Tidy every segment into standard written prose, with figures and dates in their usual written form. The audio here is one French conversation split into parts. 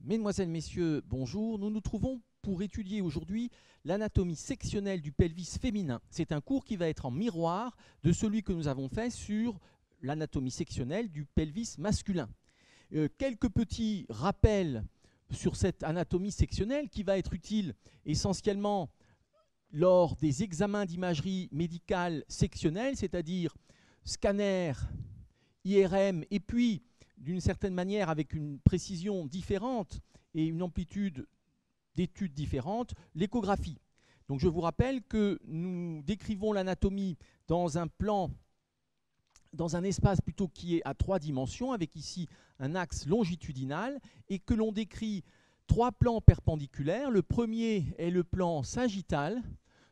Mesdemoiselles, Messieurs, bonjour. Nous nous trouvons pour étudier aujourd'hui l'anatomie sectionnelle du pelvis féminin. C'est un cours qui va être en miroir de celui que nous avons fait sur l'anatomie sectionnelle du pelvis masculin. Quelques petits rappels sur cette anatomie sectionnelle qui va être utile essentiellement lors des examens d'imagerie médicale sectionnelle, c'est-à-dire scanner, IRM, et puis d'une certaine manière avec une précision différente et une amplitude d'études différentes, l'échographie. Donc je vous rappelle que nous décrivons l'anatomie dans un plan, dans un espace plutôt qui est à 3 dimensions, avec ici un axe longitudinal, et que l'on décrit 3 plans perpendiculaires. Le premier est le plan sagittal.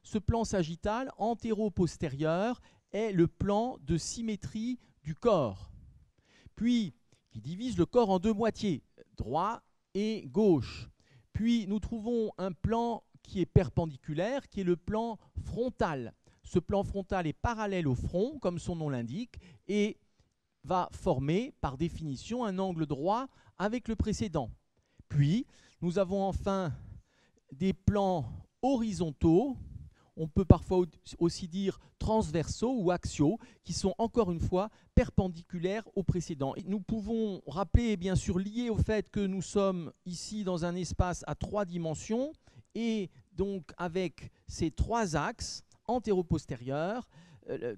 Ce plan sagittal, antéro-postérieur, est le plan de symétrie du corps. Puis, qui divise le corps en deux moitiés, droit et gauche. Puis nous trouvons un plan qui est perpendiculaire, qui est le plan frontal. Ce plan frontal est parallèle au front, comme son nom l'indique, et va former, par définition, un angle droit avec le précédent. Puis, nous avons enfin des plans horizontaux, on peut parfois aussi dire transversaux ou axiaux, qui sont encore une fois perpendiculaires au précédent. Et nous pouvons rappeler, bien sûr, lié au fait que nous sommes ici dans un espace à 3 dimensions, et donc avec ces 3 axes, antéro-postérieur,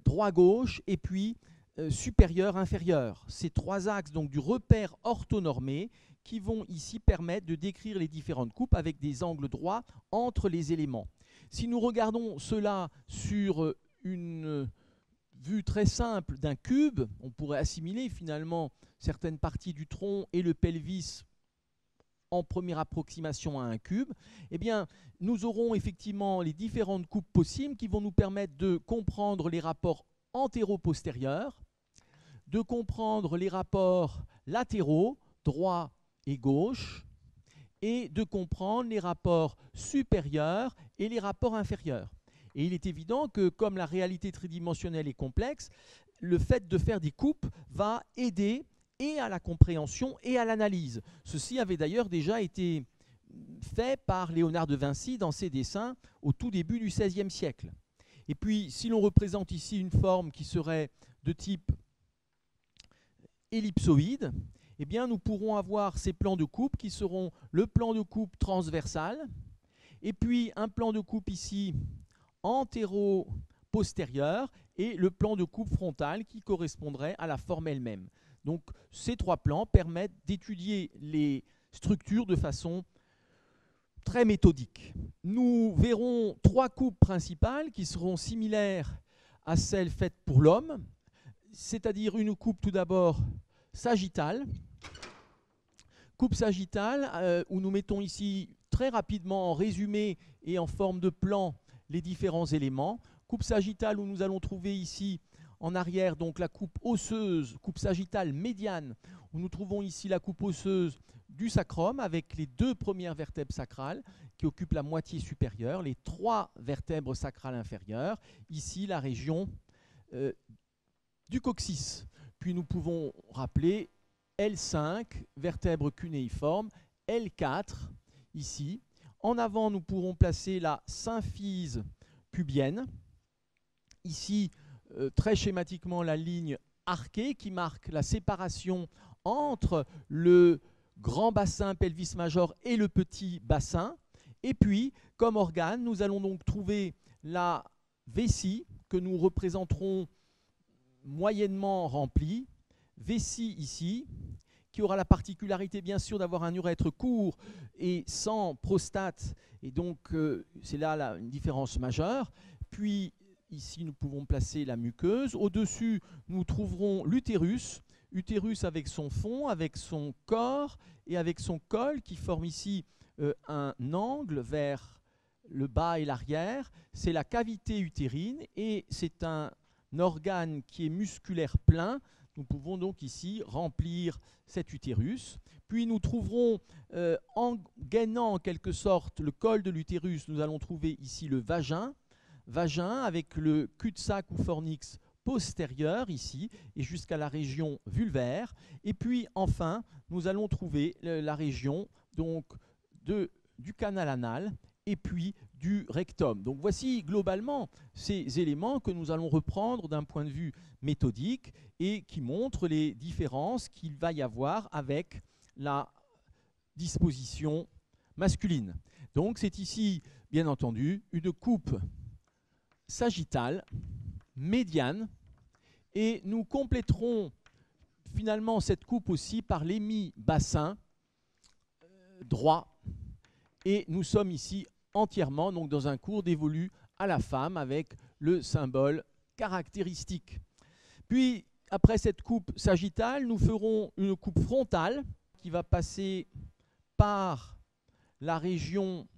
droit-gauche, et puis supérieur-inférieur. Ces 3 axes donc du repère orthonormé qui vont ici permettre de décrire les différentes coupes avec des angles droits entre les éléments. Si nous regardons cela sur une vue très simple d'un cube, on pourrait assimiler finalement certaines parties du tronc et le pelvis en première approximation à un cube. Eh bien, nous aurons effectivement les différentes coupes possibles qui vont nous permettre de comprendre les rapports antéro-postérieurs, de comprendre les rapports latéraux, droit et gauche, et de comprendre les rapports supérieurs et les rapports inférieurs. Et il est évident que comme la réalité tridimensionnelle est complexe, le fait de faire des coupes va aider et à la compréhension et à l'analyse. Ceci avait d'ailleurs déjà été fait par Léonard de Vinci dans ses dessins au tout début du XVIe siècle. Et puis, si l'on représente ici une forme qui serait de type ellipsoïde, eh bien, nous pourrons avoir ces plans de coupe qui seront le plan de coupe transversal, et puis un plan de coupe ici antéro-postérieur, et le plan de coupe frontal qui correspondrait à la forme elle-même. Donc ces 3 plans permettent d'étudier les structures de façon très méthodique. Nous verrons 3 coupes principales qui seront similaires à celles faites pour l'homme, c'est-à-dire une coupe tout d'abord sagittale. Coupe sagittale où nous mettons ici très rapidement en résumé et en forme de plan les différents éléments. Coupe sagittale où nous allons trouver ici en arrière donc la coupe osseuse, coupe sagittale médiane, où nous trouvons ici la coupe osseuse du sacrum avec les 2 premières vertèbres sacrales qui occupent la moitié supérieure, les 3 vertèbres sacrales inférieures, ici la région du coccyx. Puis nous pouvons rappeler L5, vertèbre cunéiforme, L4, ici. En avant, nous pourrons placer la symphyse pubienne. Ici, très schématiquement, la ligne arquée qui marque la séparation entre le grand bassin pelvis major et le petit bassin. Et puis, comme organe, nous allons donc trouver la vessie que nous représenterons moyennement remplie, vessie ici, qui aura la particularité bien sûr d'avoir un urètre court et sans prostate, et donc c'est là une différence majeure. Puis ici nous pouvons placer la muqueuse. Au-dessus nous trouverons l'utérus, utérus avec son fond, avec son corps et avec son col qui forme ici un angle vers le bas et l'arrière. C'est la cavité utérine et c'est un organe qui est musculaire plein. Nous pouvons donc ici remplir cet utérus. Puis nous trouverons, en gainant en quelque sorte le col de l'utérus, nous allons trouver ici le vagin avec le cul-de-sac ou fornix postérieur ici et jusqu'à la région vulvaire. Et puis enfin, nous allons trouver la région donc du canal anal et puis du rectum. Donc voici globalement ces éléments que nous allons reprendre d'un point de vue méthodique et qui montrent les différences qu'il va y avoir avec la disposition masculine. Donc c'est ici, bien entendu, une coupe sagittale, médiane, et nous compléterons finalement cette coupe aussi par l'hémi-bassin droit, et nous sommes ici entièrement donc, dans un cours dévolu à la femme avec le symbole caractéristique. Puis, après cette coupe sagittale, nous ferons une coupe frontale qui va passer par la région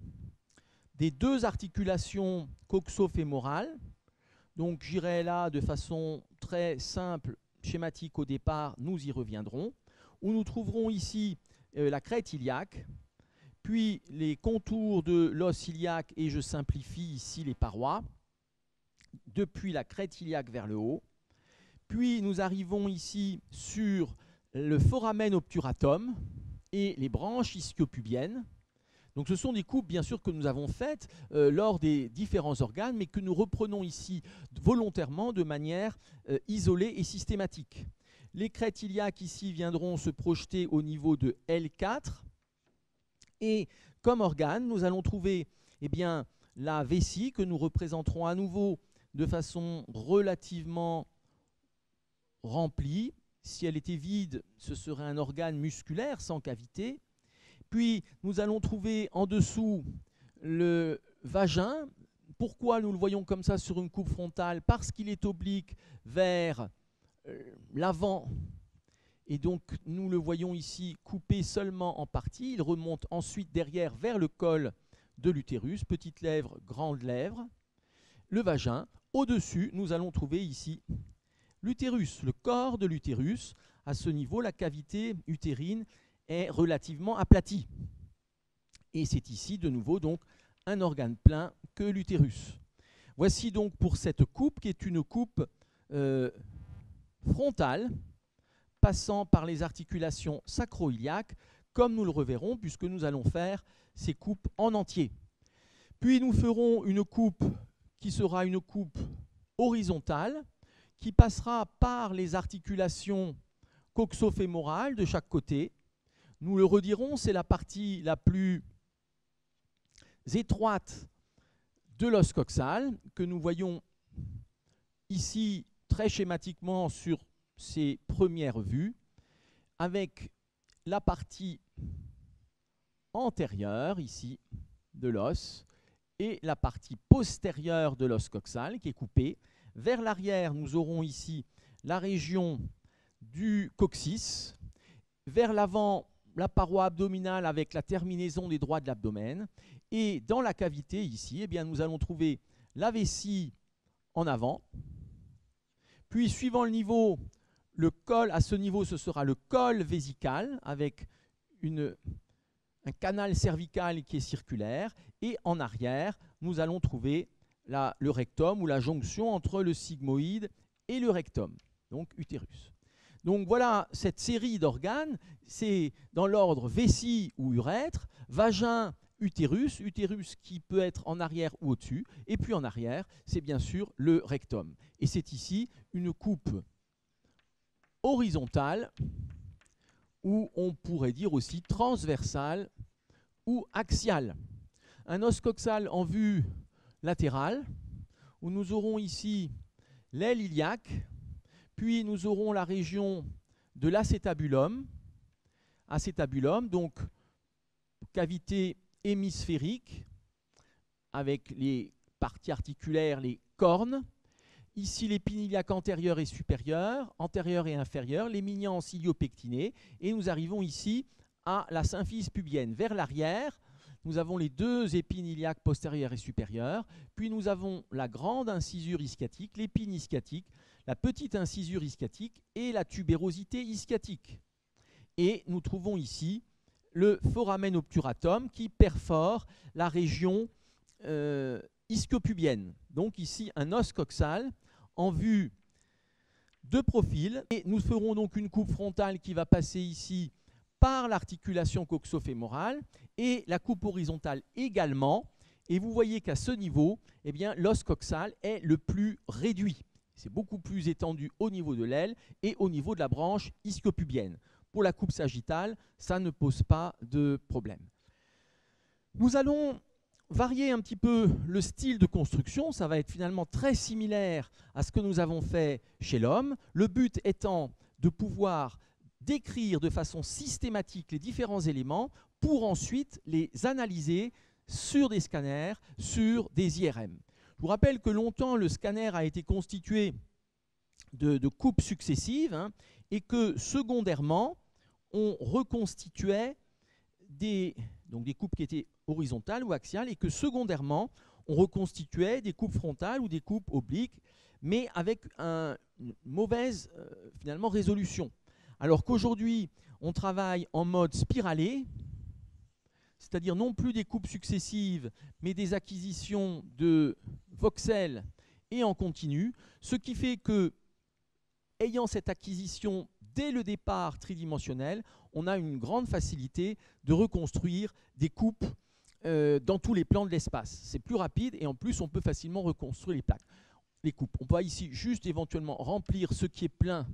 des deux articulations coxo-fémorales. Donc j'irai là de façon très simple, schématique au départ, nous y reviendrons, où nous trouverons ici la crête iliaque, puis les contours de l'os iliaque, et je simplifie ici les parois, depuis la crête iliaque vers le haut. Puis nous arrivons ici sur le foramen obturatum et les branches ischiopubiennes. Donc ce sont des coupes bien sûr que nous avons faites lors des différents organes, mais que nous reprenons ici volontairement de manière isolée et systématique. Les crêtes iliaques ici viendront se projeter au niveau de L4. Et comme organe, nous allons trouver eh bien, la vessie que nous représenterons à nouveau de façon relativement remplie. Si elle était vide, ce serait un organe musculaire sans cavité. Puis nous allons trouver en dessous le vagin. Pourquoi nous le voyons comme ça sur une coupe frontale? Parce qu'il est oblique vers l'avant. Et donc nous le voyons ici coupé seulement en partie. Il remonte ensuite derrière vers le col de l'utérus, petite lèvre, grande lèvre, le vagin. Au-dessus, nous allons trouver ici l'utérus, le corps de l'utérus. À ce niveau, la cavité utérine est relativement aplatie. Et c'est ici de nouveau donc un organe plein que l'utérus. Voici donc pour cette coupe qui est une coupe frontale, passant par les articulations sacro-iliaques, comme nous le reverrons, puisque nous allons faire ces coupes en entier. Puis nous ferons une coupe qui sera une coupe horizontale, qui passera par les articulations coxo-fémorales de chaque côté. Nous le redirons, c'est la partie la plus étroite de l'os coxal, que nous voyons ici très schématiquement sur ces premières vues, avec la partie antérieure ici de l'os et la partie postérieure de l'os coxal qui est coupée. Vers l'arrière, nous aurons ici la région du coccyx. Vers l'avant, la paroi abdominale avec la terminaison des droits de l'abdomen. Et dans la cavité ici, eh bien, nous allons trouver la vessie en avant. Puis, suivant le niveau, le col, à ce niveau, ce sera le col vésical avec un canal cervical qui est circulaire. Et en arrière, nous allons trouver le rectum ou la jonction entre le sigmoïde et le rectum, donc utérus. Donc voilà cette série d'organes, c'est dans l'ordre vessie ou urètre, vagin, utérus, utérus qui peut être en arrière ou au-dessus, et puis en arrière, c'est bien sûr le rectum. Et c'est ici une coupe horizontale, ou on pourrait dire aussi transversale ou axiale. Un os coxal en vue latérale, où nous aurons ici l'aile iliaque, puis nous aurons la région de l'acétabulum, donc cavité hémisphérique, avec les parties articulaires, les cornes. Ici, l'épine iliaque antérieure et supérieure, antérieure et inférieure, l'éminence iliopectinée, et nous arrivons ici à la symphyse pubienne. Vers l'arrière, nous avons les deux épines iliaques postérieures et supérieures, puis nous avons la grande incisure ischiatique, l'épine ischiatique, la petite incisure ischiatique et la tubérosité ischiatique. Et nous trouvons ici le foramen obturatum qui perfore la région ischiopubienne. Donc ici un os coxal en vue de profil. Et nous ferons donc une coupe frontale qui va passer ici par l'articulation coxo-fémorale et la coupe horizontale également. Et vous voyez qu'à ce niveau, eh bien, l'os coxal est le plus réduit. C'est beaucoup plus étendu au niveau de l'aile et au niveau de la branche ischiopubienne. Pour la coupe sagittale, ça ne pose pas de problème. Nous allons varier un petit peu le style de construction. Ça va être finalement très similaire à ce que nous avons fait chez l'homme. Le but étant de pouvoir décrire de façon systématique les différents éléments pour ensuite les analyser sur des scanners, sur des IRM. Je vous rappelle que longtemps, le scanner a été constitué de coupes successives et que secondairement, on reconstituait des coupes qui étaient horizontales ou axiales et que secondairement, on reconstituait des coupes frontales ou des coupes obliques, mais avec une mauvaise finalement résolution. Alors qu'aujourd'hui, on travaille en mode spiralé, c'est-à-dire non plus des coupes successives, mais des acquisitions de voxels et en continu, ce qui fait que, ayant cette acquisition dès le départ tridimensionnel, on a une grande facilité de reconstruire des coupes dans tous les plans de l'espace. C'est plus rapide et en plus, on peut facilement reconstruire les coupes. On peut ici juste éventuellement remplir ce qui est plein,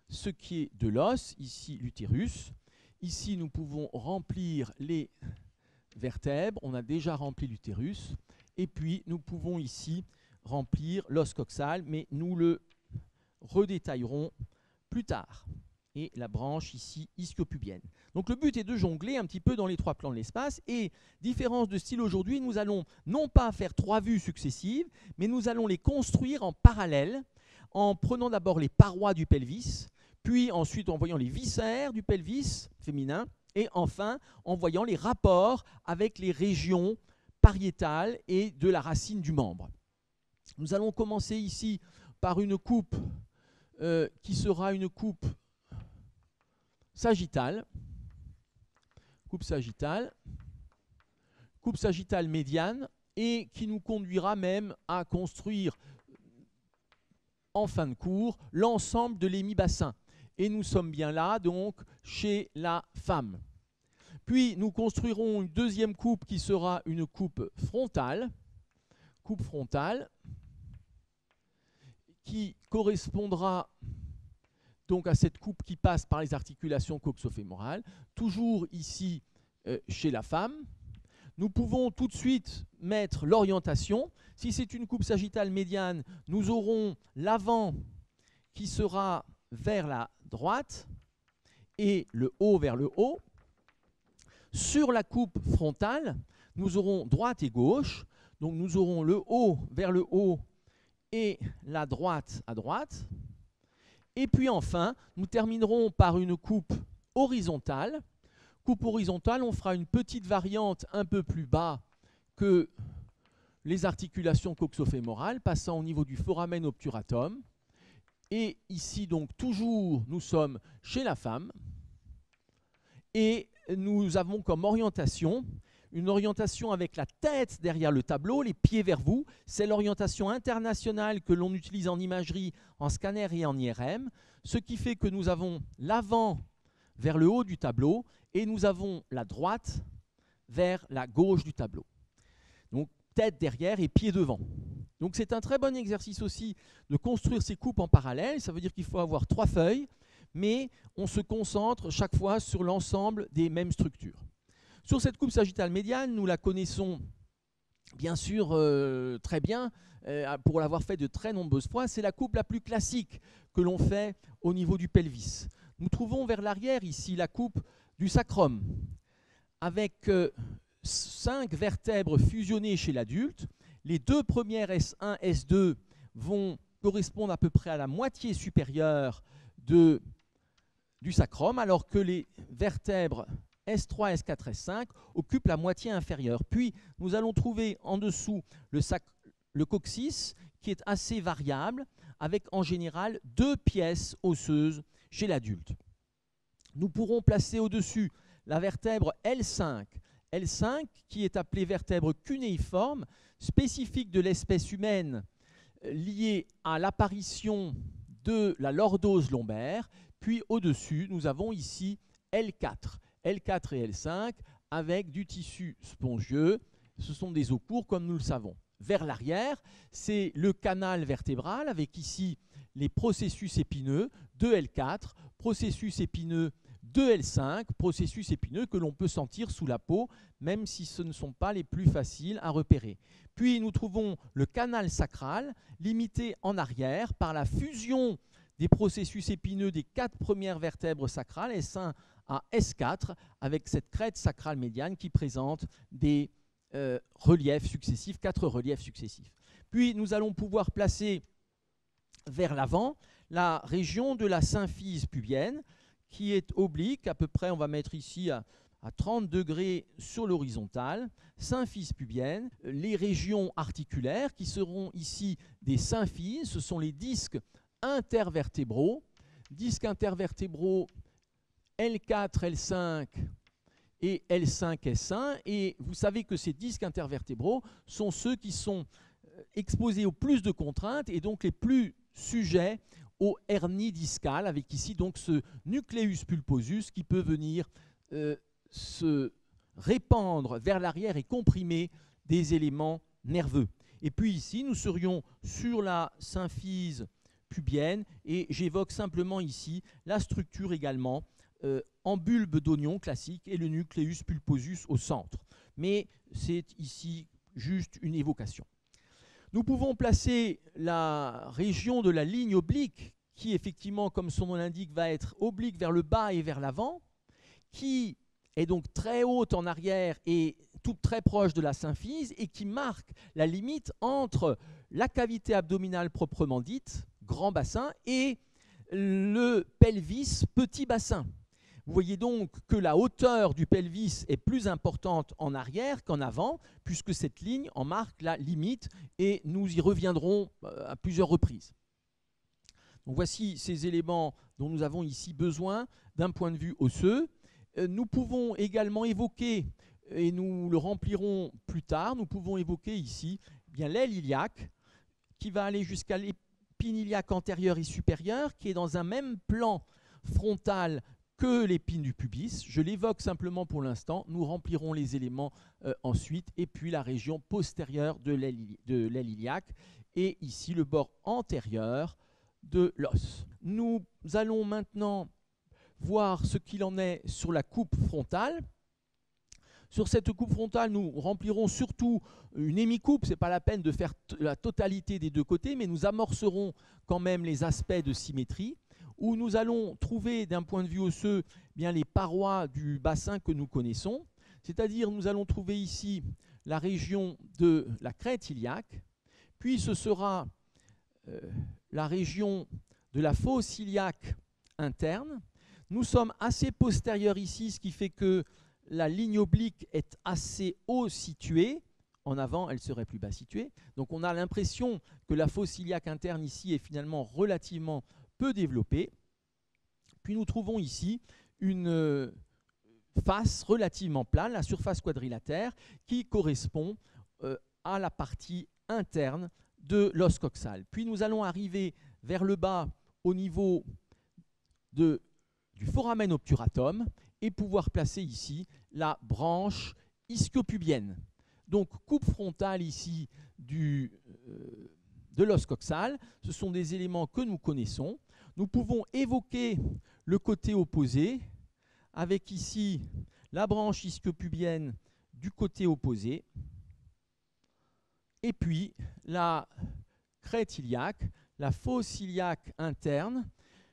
ce qui est de l'os, ici l'utérus. Ici, nous pouvons remplir les vertèbres, on a déjà rempli l'utérus, et puis nous pouvons ici remplir l'os coxal, mais nous le redétaillerons plus tard. Et la branche ici ischiopubienne. Donc le but est de jongler un petit peu dans les trois plans de l'espace, et différence de style aujourd'hui, nous allons non pas faire 3 vues successives, mais nous allons les construire en parallèle, en prenant d'abord les parois du pelvis, puis ensuite en voyant les viscères du pelvis féminin, et enfin en voyant les rapports avec les régions pariétales et de la racine du membre. Nous allons commencer ici par une coupe qui sera une coupe sagittale. Coupe sagittale médiane, et qui nous conduira même à construire en fin de cours l'ensemble de l'hémibassin. Et nous sommes bien là, donc, chez la femme. Puis, nous construirons une deuxième coupe qui sera une coupe frontale, qui correspondra donc à cette coupe qui passe par les articulations coxo-fémorales, toujours ici chez la femme. Nous pouvons tout de suite mettre l'orientation. Si c'est une coupe sagittale médiane, nous aurons l'avant qui sera vers la droite et le haut vers le haut. Sur la coupe frontale, nous aurons droite et gauche. Donc nous aurons le haut vers le haut et la droite à droite. Et puis enfin, nous terminerons par une coupe horizontale. Coupe horizontale, on fera une petite variante un peu plus bas que les articulations coxo-fémorales, passant au niveau du foramen obturatum. Et ici, donc, toujours, nous sommes chez la femme. Et nous avons comme orientation, une orientation avec la tête derrière le tableau, les pieds vers vous. C'est l'orientation internationale que l'on utilise en imagerie, en scanner et en IRM. Ce qui fait que nous avons l'avant vers le haut du tableau et nous avons la droite vers la gauche du tableau. Donc, tête derrière et pieds devant. Donc c'est un très bon exercice aussi de construire ces coupes en parallèle. Ça veut dire qu'il faut avoir 3 feuilles, mais on se concentre chaque fois sur l'ensemble des mêmes structures. Sur cette coupe sagittale médiane, nous la connaissons bien sûr très bien pour l'avoir fait de très nombreuses fois. C'est la coupe la plus classique que l'on fait au niveau du pelvis. Nous trouvons vers l'arrière ici la coupe du sacrum avec 5 vertèbres fusionnées chez l'adulte. Les 2 premières S1, S2 vont correspondre à peu près à la moitié supérieure du sacrum, alors que les vertèbres S3, S4, S5 occupent la moitié inférieure. Puis, nous allons trouver en dessous le coccyx, qui est assez variable, avec en général 2 pièces osseuses chez l'adulte. Nous pourrons placer au-dessus la vertèbre L5. L5, qui est appelée vertèbre cunéiforme, spécifique de l'espèce humaine liée à l'apparition de la lordose lombaire. Puis au-dessus, nous avons ici L4. L4 et L5 avec du tissu spongieux. Ce sont des os courts comme nous le savons. Vers l'arrière, c'est le canal vertébral avec ici les processus épineux de L4, processus épineux de L5, processus épineux que l'on peut sentir sous la peau, même si ce ne sont pas les plus faciles à repérer. Puis nous trouvons le canal sacral, limité en arrière par la fusion des processus épineux des 4 premières vertèbres sacrales, S1 à S4, avec cette crête sacrale médiane qui présente des reliefs successifs, 4 reliefs successifs. Puis nous allons pouvoir placer vers l'avant la région de la symphyse pubienne, qui est oblique, à peu près, on va mettre ici à 30 degrés sur l'horizontale, symphyse pubienne, les régions articulaires qui seront ici des symphyses, ce sont les disques intervertébraux, disques intervertébraux L4, L5 et L5, S1, et vous savez que ces disques intervertébraux sont ceux qui sont exposés au plus de contraintes et donc les plus sujets aux hernies discales, avec ici donc ce nucleus pulposus qui peut venir se répandre vers l'arrière et comprimer des éléments nerveux. Et puis ici, nous serions sur la symphyse pubienne et j'évoque simplement ici la structure également en bulbe d'oignon classique et le nucleus pulposus au centre. Mais c'est ici juste une évocation. Nous pouvons placer la région de la ligne oblique qui, effectivement, comme son nom l'indique, va être oblique vers le bas et vers l'avant, qui est donc très haute en arrière et toute très proche de la symphyse et qui marque la limite entre la cavité abdominale proprement dite, grand bassin, et le pelvis, petit bassin. Vous voyez donc que la hauteur du pelvis est plus importante en arrière qu'en avant, puisque cette ligne en marque la limite, et nous y reviendrons à plusieurs reprises. Donc voici ces éléments dont nous avons ici besoin d'un point de vue osseux. Nous pouvons également évoquer, et nous le remplirons plus tard, nous pouvons évoquer ici l'aile iliaque, qui va aller jusqu'à l'épine iliaque antérieure et supérieure, qui est dans un même plan frontal que l'épine du pubis. Je l'évoque simplement pour l'instant, nous remplirons les éléments ensuite, et puis la région postérieure de l'aile iliaque, et ici le bord antérieur de l'os. Nous allons maintenant voir ce qu'il en est sur la coupe frontale. Sur cette coupe frontale, nous remplirons surtout une hémicoupe, ce n'est pas la peine de faire la totalité des deux côtés, mais nous amorcerons quand même les aspects de symétrie, où nous allons trouver d'un point de vue osseux les parois du bassin que nous connaissons, c'est-à-dire nous allons trouver ici la région de la crête iliaque, puis ce sera la région de la fosse iliaque interne. Nous sommes assez postérieurs ici, ce qui fait que la ligne oblique est assez haut située. En avant, elle serait plus bas située. Donc on a l'impression que la fosse iliaque interne ici est finalement relativement peu développée. Puis nous trouvons ici une face relativement plane, la surface quadrilatère, qui correspond à la partie interne de l'os coxal. Puis nous allons arriver vers le bas au niveau du foramen obturatum et pouvoir placer ici la branche ischiopubienne. Donc coupe frontale ici de l'os coxal, ce sont des éléments que nous connaissons. Nous pouvons évoquer le côté opposé avec ici la branche ischiopubienne du côté opposé et puis la crête iliaque, la fosse iliaque interne,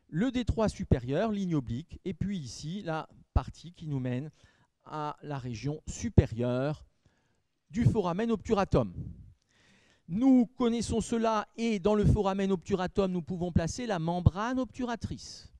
le détroit supérieur, ligne oblique, et puis ici la partie qui nous mène à la région supérieure du foramen obturatum. Nous connaissons cela et dans le foramen obturatum, nous pouvons placer la membrane obturatrice.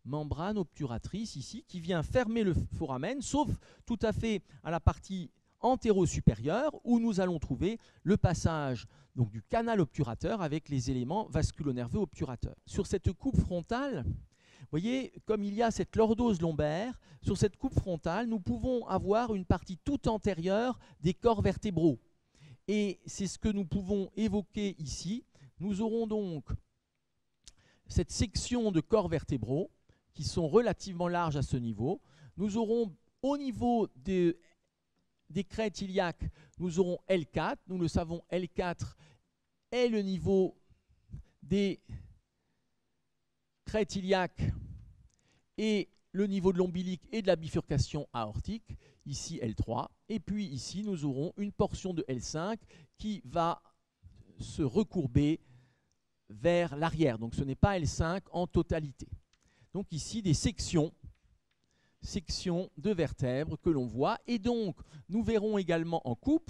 Membrane obturatrice ici qui vient fermer le foramen, sauf tout à fait à la partie antéro-supérieure où nous allons trouver le passage donc, du canal obturateur avec les éléments vasculonerveux obturateurs. Sur cette coupe frontale, vous voyez, comme il y a cette lordose lombaire, sur cette coupe frontale, nous pouvons avoir une partie tout antérieure des corps vertébraux. Et c'est ce que nous pouvons évoquer ici. Nous aurons donc cette section de corps vertébraux qui sont relativement larges à ce niveau. nous aurons au niveau des crêtes iliaques, nous aurons L4. Nous le savons, L4 est le niveau des crêtes iliaques et le niveau de l'ombilic et de la bifurcation aortique, ici L3. Et puis ici, nous aurons une portion de L5 qui va se recourber vers l'arrière. Donc ce n'est pas L5 en totalité. Donc ici, des sections de vertèbres que l'on voit. Et donc, nous verrons également en coupe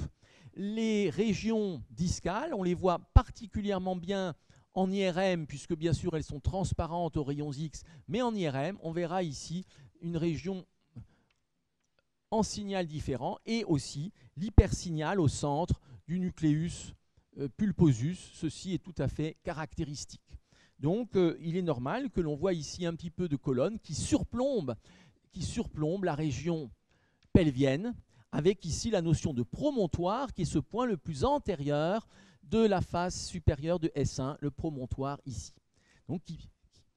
les régions discales. On les voit particulièrement bien en IRM, puisque bien sûr elles sont transparentes aux rayons X, mais en IRM, on verra ici une région en signal différent et aussi l'hypersignal au centre du nucléus pulposus. Ceci est tout à fait caractéristique. Donc il est normal que l'on voit ici un petit peu de colonne qui surplombe la région pelvienne, avec ici la notion de promontoire, qui est ce point le plus antérieur de la face supérieure de S1, le promontoire ici. Donc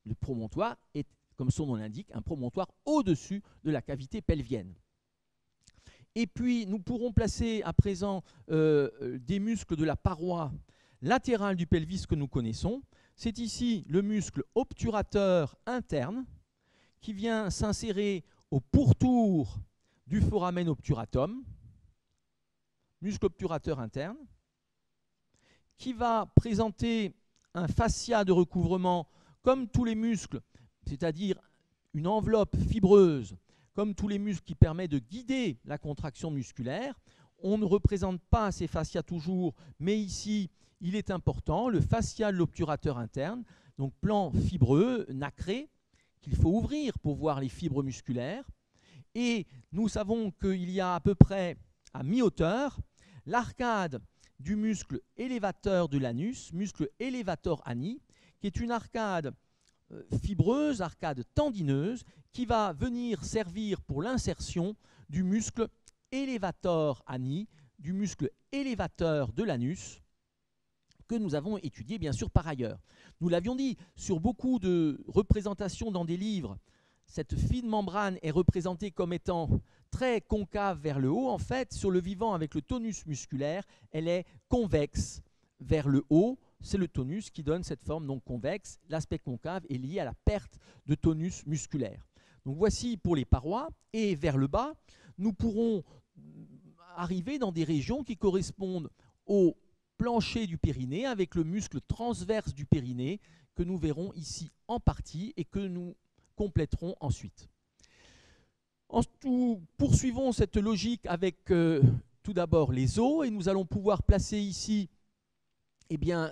le promontoire est, comme son nom l'indique, un promontoire au-dessus de la cavité pelvienne. Et puis nous pourrons placer à présent des muscles de la paroi latérale du pelvis que nous connaissons. C'est ici le muscle obturateur interne qui vient s'insérer au pourtour du foramen obturatum, muscle obturateur interne, qui va présenter un fascia de recouvrement comme tous les muscles, c'est-à-dire une enveloppe fibreuse, comme tous les muscles qui permettent de guider la contraction musculaire. On ne représente pas ces fascias toujours, mais ici, il est important, le fascia de l'obturateur interne, donc plan fibreux, nacré, qu'il faut ouvrir pour voir les fibres musculaires. Et nous savons qu'il y a à peu près à mi-hauteur l'arcade du muscle élévateur de l'anus, muscle élévateur ani, qui est une arcade fibreuse, arcade tendineuse, qui va venir servir pour l'insertion du muscle élévateur ani, du muscle élévateur de l'anus, que nous avons étudié bien sûr par ailleurs. Nous l'avions dit, sur beaucoup de représentations dans des livres, cette fine membrane est représentée comme étant très concave vers le haut. En fait, sur le vivant avec le tonus musculaire, elle est convexe vers le haut. C'est le tonus qui donne cette forme donc convexe. L'aspect concave est lié à la perte de tonus musculaire. Donc voici pour les parois. Et vers le bas, nous pourrons arriver dans des régions qui correspondent au plancher du périnée avec le muscle transverse du périnée que nous verrons ici en partie et que nous compléterons ensuite. Poursuivons cette logique avec tout d'abord les os et nous allons pouvoir placer ici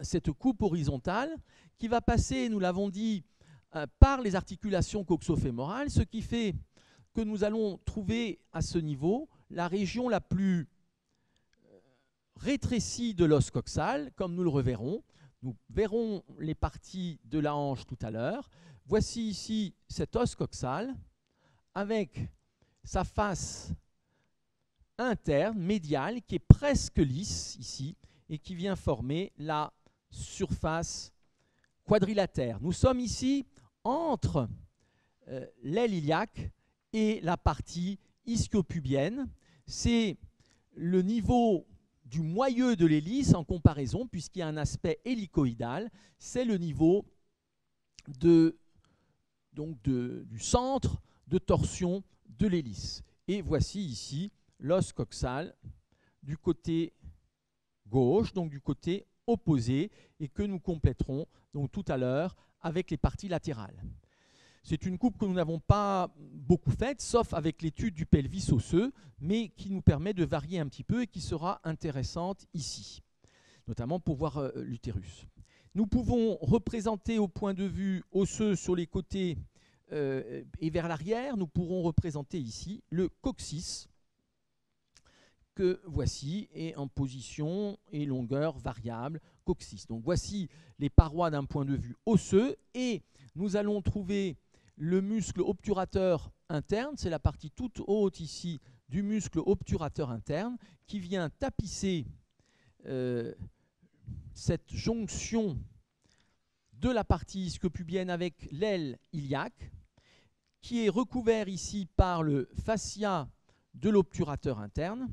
cette coupe horizontale qui va passer, nous l'avons dit, par les articulations coxofémorales, ce qui fait que nous allons trouver à ce niveau la région la plus rétrécie de l'os coxal, comme nous le reverrons. Nous verrons les parties de la hanche tout à l'heure. Voici ici cet os coxal avec sa face interne, médiale, qui est presque lisse ici et qui vient former la surface quadrilatère. Nous sommes ici entre l'aile iliaque et la partie ischiopubienne. C'est le niveau du moyeu de l'hélice en comparaison, puisqu'il y a un aspect hélicoïdal. C'est le niveau du centre de torsion de l'hélice. Et voici ici l'os coxal du côté gauche, donc du côté opposé, et que nous compléterons donc tout à l'heure avec les parties latérales. C'est une coupe que nous n'avons pas beaucoup faite, sauf avec l'étude du pelvis osseux, mais qui nous permet de varier un petit peu et qui sera intéressante ici, notamment pour voir l'utérus. Nous pouvons représenter au point de vue osseux sur les côtés et vers l'arrière, nous pourrons représenter ici le coccyx, que voici, et en position et longueur variable, coccyx. Donc voici les parois d'un point de vue osseux, et nous allons trouver le muscle obturateur interne, c'est la partie toute haute ici du muscle obturateur interne, qui vient tapisser cette jonction de la partie ischiopubienne avec l'aile iliaque, qui est recouvert ici par le fascia de l'obturateur interne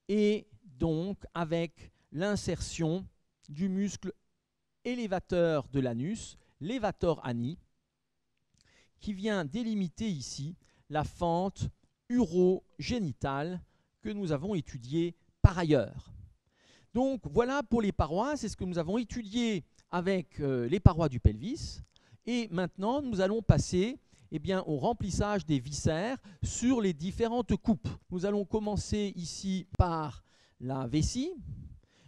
et donc avec l'insertion du muscle élévateur de l'anus, levator ani, qui vient délimiter ici la fente urogénitale que nous avons étudiée par ailleurs. Donc voilà pour les parois, c'est ce que nous avons étudié avec les parois du pelvis. Et maintenant, nous allons passer au remplissage des viscères sur les différentes coupes. Nous allons commencer ici par la vessie.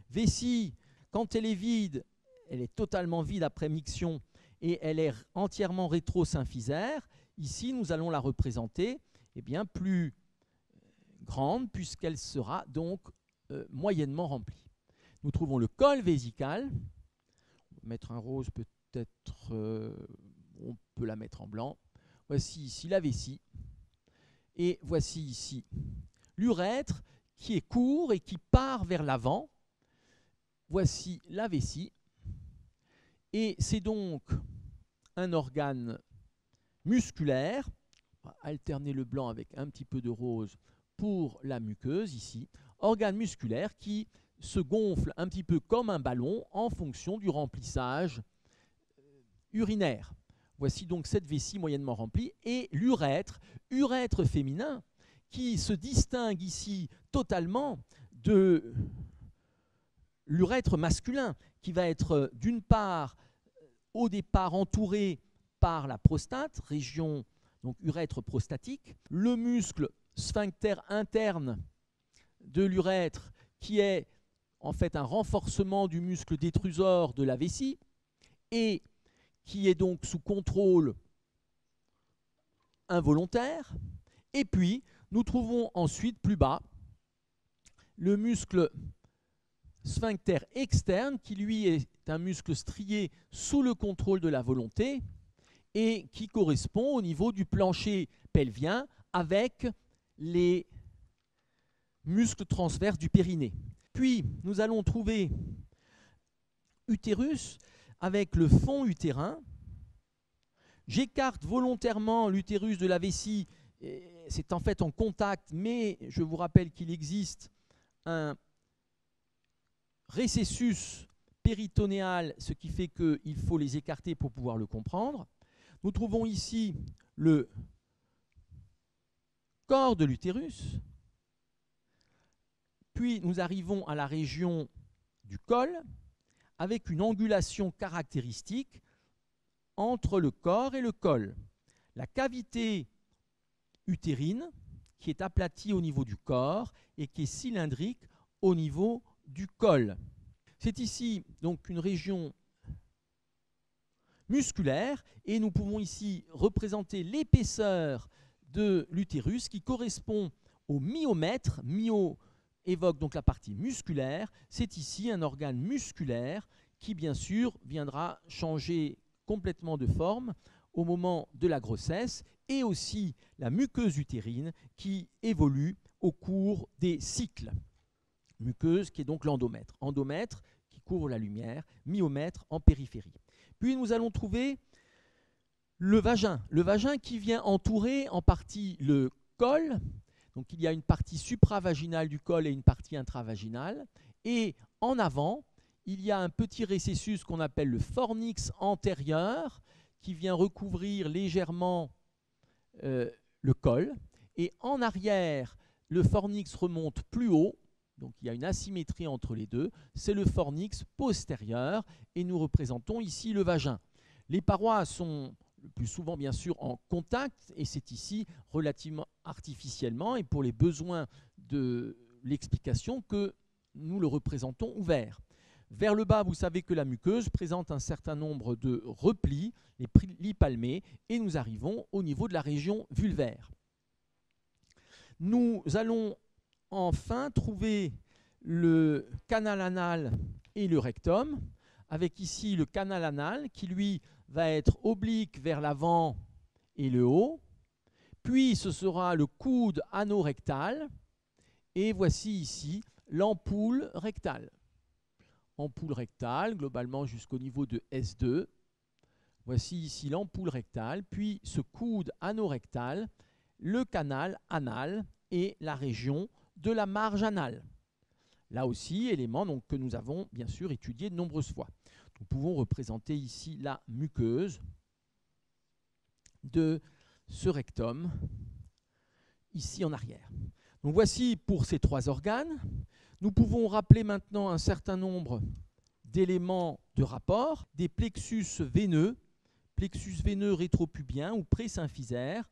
Vessie, quand elle est vide, elle est totalement vide après miction et elle est entièrement rétrosymphysaire. Ici, nous allons la représenter plus grande puisqu'elle sera donc moyennement remplie. Nous trouvons le col vésical. On va mettre un rose peut-être, on peut la mettre en blanc. Voici ici la vessie. Et voici ici l'urètre qui est court et qui part vers l'avant. Voici la vessie. Et c'est donc un organe musculaire. On va alterner le blanc avec un petit peu de rose pour la muqueuse ici. Organe musculaire qui se gonfle un petit peu comme un ballon en fonction du remplissage urinaire. Voici donc cette vessie moyennement remplie et l'urètre, urètre féminin, qui se distingue ici totalement de l'urètre masculin, qui va être d'une part, au départ, entouré par la prostate, région donc urètre prostatique, le muscle sphincter interne de l'urètre qui est en fait un renforcement du muscle détrusor de la vessie et qui est donc sous contrôle involontaire. Et puis, nous trouvons ensuite plus bas le muscle sphincter externe qui lui est un muscle strié sous le contrôle de la volonté et qui correspond au niveau du plancher pelvien avec les muscles transverses du périnée. Puis, nous allons trouver utérus avec le fond utérin. J'écarte volontairement l'utérus de la vessie. C'est en fait en contact, mais je vous rappelle qu'il existe un récessus péritonéal, ce qui fait qu'il faut les écarter pour pouvoir le comprendre. Nous trouvons ici le corps de l'utérus. Puis nous arrivons à la région du col avec une angulation caractéristique entre le corps et le col. La cavité utérine qui est aplatie au niveau du corps et qui est cylindrique au niveau du col. C'est ici donc une région musculaire et nous pouvons ici représenter l'épaisseur de l'utérus qui correspond au myomètre. Myo évoque donc la partie musculaire. C'est ici un organe musculaire qui, bien sûr, viendra changer complètement de forme au moment de la grossesse et aussi la muqueuse utérine qui évolue au cours des cycles. Muqueuse qui est donc l'endomètre. Endomètre qui couvre la lumière, myomètre en périphérie. Puis nous allons trouver le vagin qui vient entourer en partie le col. Donc il y a une partie supravaginale du col et une partie intravaginale. Et en avant, il y a un petit récessus qu'on appelle le fornix antérieur qui vient recouvrir légèrement le col. Et en arrière, le fornix remonte plus haut. Donc il y a une asymétrie entre les deux. C'est le fornix postérieur et nous représentons ici le vagin. Les parois sont le plus souvent bien sûr en contact et c'est ici relativement artificiellement et pour les besoins de l'explication que nous le représentons ouvert. Vers le bas, vous savez que la muqueuse présente un certain nombre de replis, les plis palmés, et nous arrivons au niveau de la région vulvaire. Nous allons enfin trouver le canal anal et le rectum, avec ici le canal anal qui lui va être oblique vers l'avant et le haut. Puis ce sera le coude anorectal. Et voici ici l'ampoule rectale. Ampoule rectale, globalement jusqu'au niveau de S2. Voici ici l'ampoule rectale, puis ce coude anorectal, le canal anal et la région de la marge anale. Là aussi, élément donc, que nous avons bien sûr étudié de nombreuses fois. Nous pouvons représenter ici la muqueuse de ce rectum, ici en arrière. Donc voici pour ces 3 organes. Nous pouvons rappeler maintenant un certain nombre d'éléments de rapport, des plexus veineux rétropubien ou présymphysaire,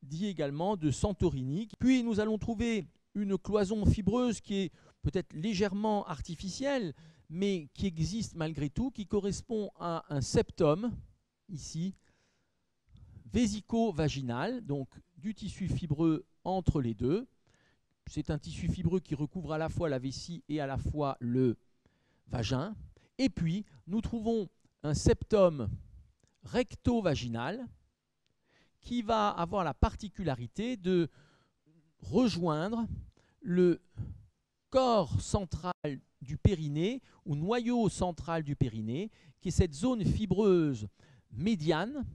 dit également de Santorini. Puis nous allons trouver une cloison fibreuse qui est peut-être légèrement artificielle, mais qui existe malgré tout, qui correspond à un septum, ici, vésico-vaginal, donc du tissu fibreux entre les deux. C'est un tissu fibreux qui recouvre à la fois la vessie et à la fois le vagin. Et puis, nous trouvons un septum recto-vaginal qui va avoir la particularité de rejoindre le corps central du périnée ou noyau central du périnée, qui est cette zone fibreuse médiane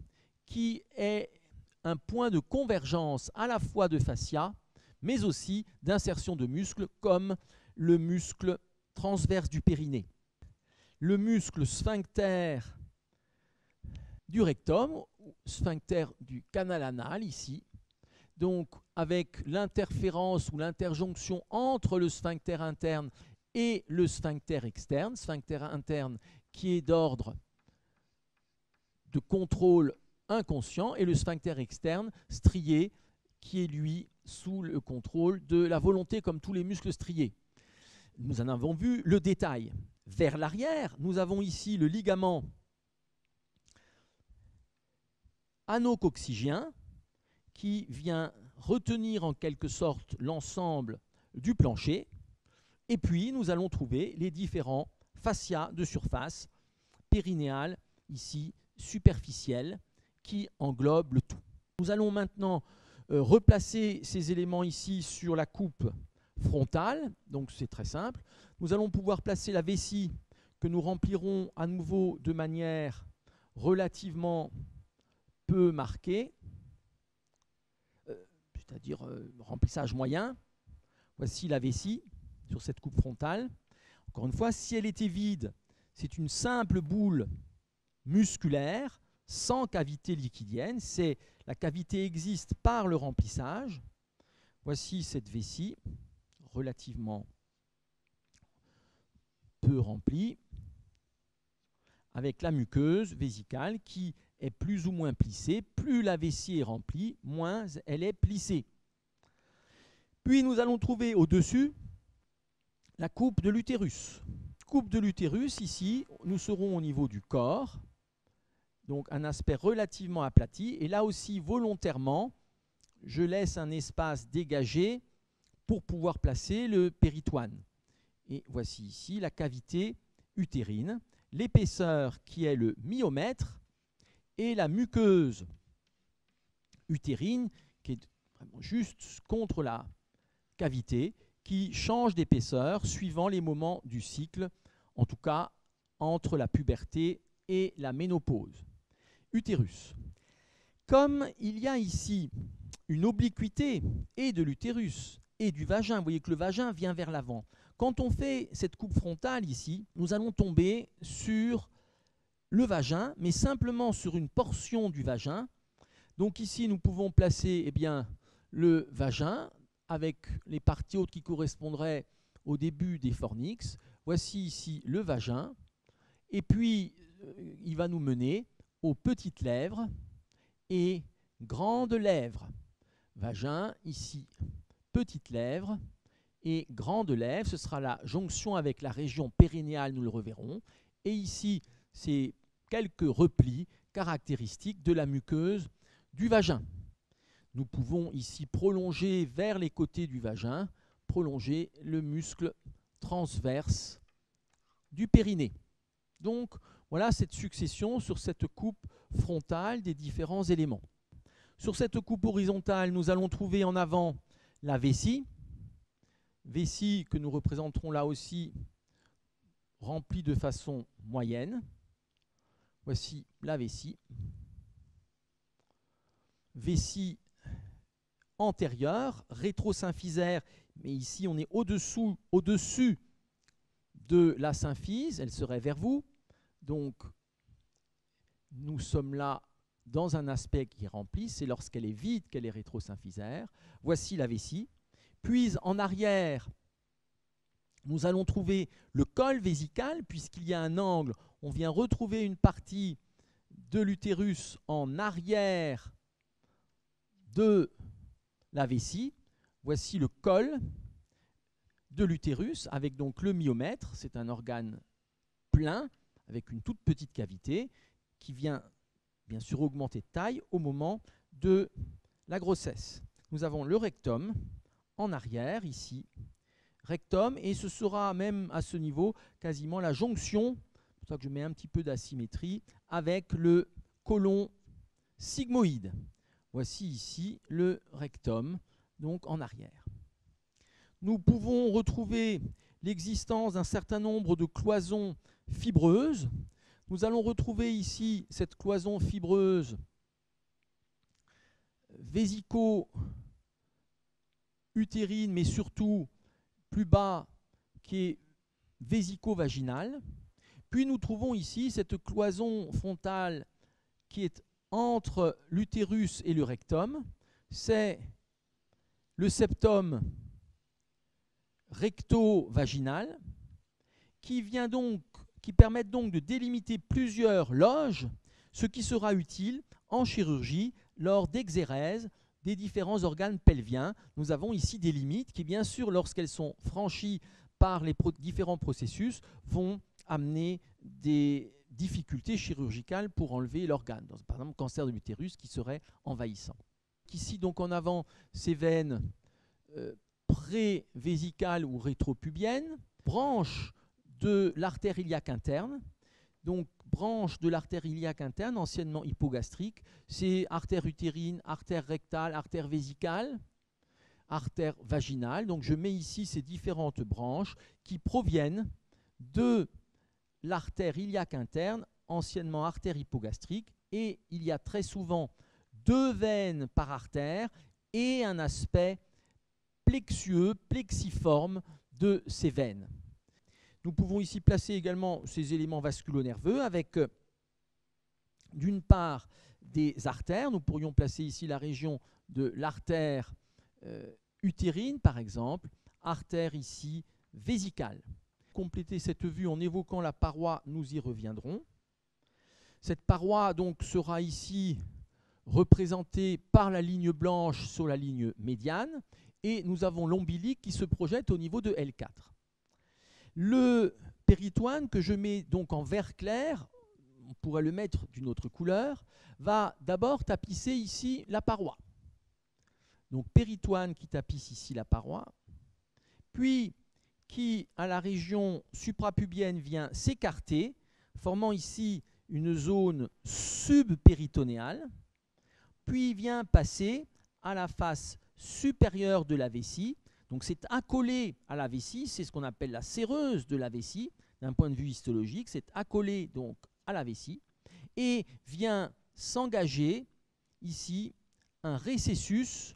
qui est un point de convergence à la fois de fascia mais aussi d'insertion de muscles comme le muscle transverse du périnée. Le muscle sphincter du rectum, sphincter du canal anal ici, donc avec l'interférence ou l'interjonction entre le sphincter interne et le sphincter externe, sphincter interne qui est d'ordre de contrôle inconscient et le sphincter externe strié qui est lui sous le contrôle de la volonté comme tous les muscles striés. Nous en avons vu le détail. Vers l'arrière, nous avons ici le ligament anococcygien qui vient retenir en quelque sorte l'ensemble du plancher. Et puis, nous allons trouver les différents fascias de surface, périnéales, ici, superficielles, qui englobent le tout. Nous allons maintenant replacer ces éléments ici sur la coupe frontale. Donc, c'est très simple. Nous allons pouvoir placer la vessie que nous remplirons à nouveau de manière relativement peu marquée, c'est-à-dire remplissage moyen. Voici la vessie sur cette coupe frontale. Encore une fois, si elle était vide, c'est une simple boule musculaire sans cavité liquidienne. La cavité existe par le remplissage. Voici cette vessie relativement peu remplie avec la muqueuse vésicale qui est plus ou moins plissée. Plus la vessie est remplie, moins elle est plissée. Puis nous allons trouver au-dessus la coupe de l'utérus. Coupe de l'utérus, ici, nous serons au niveau du corps, donc un aspect relativement aplati. Et là aussi, volontairement, je laisse un espace dégagé pour pouvoir placer le péritoine. Et voici ici la cavité utérine, l'épaisseur qui est le myomètre et la muqueuse utérine qui est vraiment juste contre la cavité, qui change d'épaisseur suivant les moments du cycle, en tout cas entre la puberté et la ménopause. Utérus. Comme il y a ici une obliquité et de l'utérus et du vagin, vous voyez que le vagin vient vers l'avant. Quand on fait cette coupe frontale ici, nous allons tomber sur le vagin, mais simplement sur une portion du vagin. Donc ici, nous pouvons placer le vagin avec les parties hautes qui correspondraient au début des fornix. Voici ici le vagin. Et puis, il va nous mener aux petites lèvres et grandes lèvres. Vagin, ici, petites lèvres et grandes lèvres. Ce sera la jonction avec la région périnéale, nous le reverrons. Et ici, c'est quelques replis caractéristiques de la muqueuse du vagin. Nous pouvons ici prolonger vers les côtés du vagin, prolonger le muscle transverse du périnée. Donc, voilà cette succession sur cette coupe frontale des différents éléments. Sur cette coupe horizontale, nous allons trouver en avant la vessie. Vessie que nous représenterons là aussi remplie de façon moyenne. Voici la vessie. Vessie antérieure, rétrosymphysaire, mais ici on est au-dessus de la symphyse, elle serait vers vous. Donc nous sommes là dans un aspect qui est rempli, c'est lorsqu'elle est vide qu'elle est rétrosymphysaire. Voici la vessie. Puis en arrière, nous allons trouver le col vésical, puisqu'il y a un angle, on vient retrouver une partie de l'utérus en arrière de la vessie. Voici le col de l'utérus avec donc le myomètre. C'est un organe plein avec une toute petite cavité qui vient bien sûr augmenter de taille au moment de la grossesse. Nous avons le rectum en arrière ici, rectum, et ce sera même à ce niveau quasiment la jonction, c'est pour ça que je mets un petit peu d'asymétrie, avec le côlon sigmoïde. Voici ici le rectum, donc en arrière. Nous pouvons retrouver l'existence d'un certain nombre de cloisons fibreuses. Nous allons retrouver ici cette cloison fibreuse vésico-utérine, mais surtout plus bas, qui est vésico-vaginale. Puis nous trouvons ici cette cloison frontale qui est entre l'utérus et le rectum. C'est le septum recto-vaginal qui permettent donc de délimiter plusieurs loges, ce qui sera utile en chirurgie lors d'exérèse des différents organes pelviens. Nous avons ici des limites qui, bien sûr, lorsqu'elles sont franchies par les différents processus, vont amener des difficultés chirurgicales pour enlever l'organe. Par exemple, cancer de l'utérus qui serait envahissant. Ici, donc en avant, ces veines pré-vésicales ou rétropubiennes, branche de l'artère iliaque interne. Donc, branche de l'artère iliaque interne, anciennement hypogastrique, c'est artère utérine, artère rectale, artère vésicale, artère vaginale. Donc, je mets ici ces différentes branches qui proviennent de l'artère iliaque interne, anciennement artère hypogastrique, et il y a très souvent 2 veines par artère et un aspect plexueux, plexiforme de ces veines. Nous pouvons ici placer également ces éléments vasculo-nerveux avec d'une part des artères. Nous pourrions placer ici la région de l'artère utérine par exemple, artère ici vésicale. Compléter cette vue en évoquant la paroi, nous y reviendrons. Cette paroi donc sera ici représentée par la ligne blanche sur la ligne médiane et nous avons l'ombilic qui se projette au niveau de L4. Le péritoine que je mets donc en vert clair, on pourrait le mettre d'une autre couleur, va d'abord tapisser ici la paroi. Donc péritoine qui tapisse ici la paroi, puis qui à la région suprapubienne vient s'écarter, formant ici une zone subpéritonéale, puis vient passer à la face supérieure de la vessie. Donc c'est accolé à la vessie, c'est ce qu'on appelle la séreuse de la vessie, d'un point de vue histologique, c'est accolé donc à la vessie, et vient s'engager ici un récessus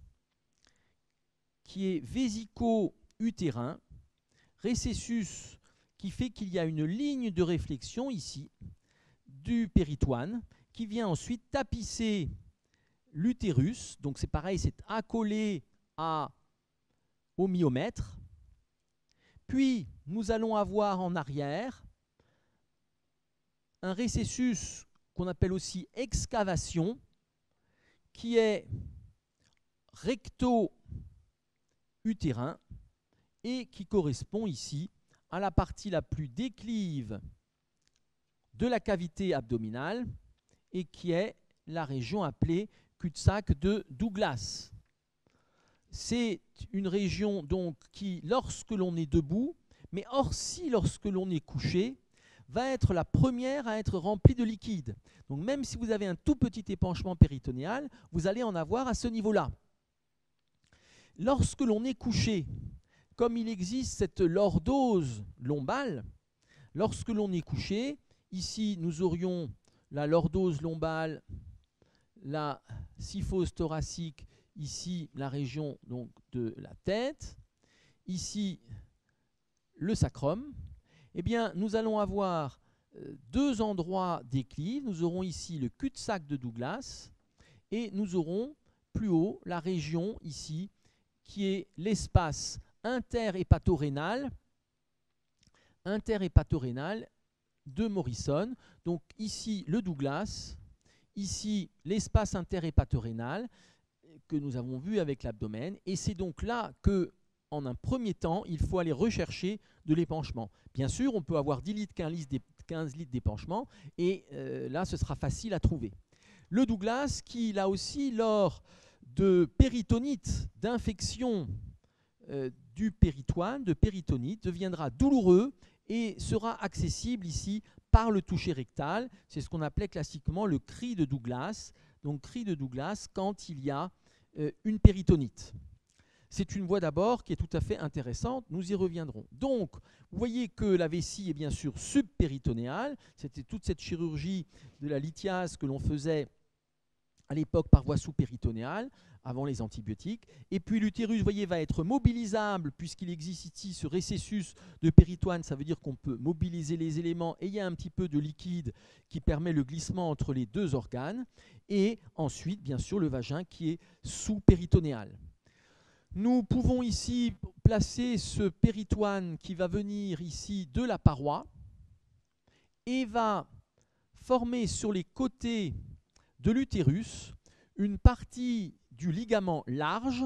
qui est vésico-utérin, récessus qui fait qu'il y a une ligne de réflexion ici du péritoine qui vient ensuite tapisser l'utérus, donc c'est pareil, c'est accolé au myomètre. Puis nous allons avoir en arrière un récessus qu'on appelle aussi excavation qui est recto-utérin et qui correspond ici à la partie la plus déclive de la cavité abdominale et qui est la région appelée cul-de-sac de Douglas. C'est une région donc qui, lorsque l'on est debout, mais aussi lorsque l'on est couché, va être la première à être remplie de liquide. Donc même si vous avez un tout petit épanchement péritonéal, vous allez en avoir à ce niveau-là. Lorsque l'on est couché, comme il existe cette lordose lombale, lorsque l'on est couché, ici nous aurions la lordose lombale, la syphose thoracique, ici la région donc, de la tête, ici le sacrum, eh bien, nous allons avoir deux endroits d'éclive. Nous aurons ici le cul-de-sac de Douglas et nous aurons plus haut la région ici qui est l'espace interhépatorénal de Morrison. Donc ici le Douglas, ici l'espace interhépatorénal que nous avons vu avec l'abdomen, et c'est donc là que, en un premier temps, il faut aller rechercher de l'épanchement. Bien sûr, on peut avoir 10 litres, 15 litres d'épanchement, et là, ce sera facile à trouver. Le Douglas, qui là aussi, lors de péritonite, d'infection du péritoine, de péritonite, deviendra douloureux et sera accessible ici par le toucher rectal. C'est ce qu'on appelait classiquement le cri de Douglas. Donc, cri de Douglas quand il y a une péritonite. C'est une voie d'abord qui est tout à fait intéressante, nous y reviendrons. Donc, vous voyez que la vessie est bien sûr subpéritonéale, c'était toute cette chirurgie de la lithiase que l'on faisait à l'époque par voie sous-péritonéale, avant les antibiotiques. Et puis l'utérus, vous voyez, va être mobilisable puisqu'il existe ici ce récessus de péritoine, ça veut dire qu'on peut mobiliser les éléments et il y a un petit peu de liquide qui permet le glissement entre les deux organes. Et ensuite, bien sûr, le vagin qui est sous-péritonéal. Nous pouvons ici placer ce péritoine qui va venir ici de la paroi et va former sur les côtés de l'utérus une partie du ligament large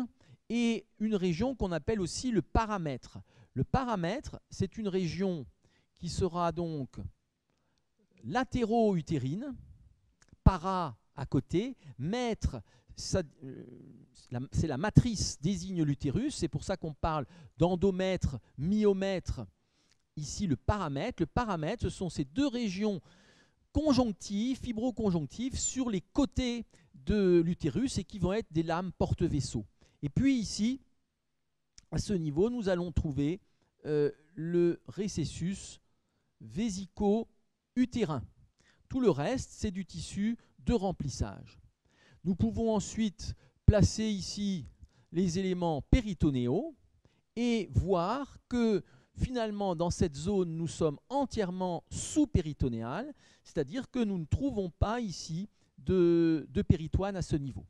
et une région qu'on appelle aussi le paramètre. Le paramètre, c'est une région qui sera donc latéro-utérine, para à côté, mètre, c'est la matrice désigne l'utérus, c'est pour ça qu'on parle d'endomètre, myomètre, ici le paramètre. Le paramètre, ce sont ces deux régions conjonctives, fibroconjonctives, sur les côtés de l'utérus et qui vont être des lames porte-vaisseaux. Et puis ici, à ce niveau, nous allons trouver le récessus vésico-utérin. Tout le reste, c'est du tissu de remplissage. Nous pouvons ensuite placer ici les éléments péritonéaux et voir que finalement, dans cette zone, nous sommes entièrement sous-péritonéal, c'est-à-dire que nous ne trouvons pas ici de péritoine à ce niveau.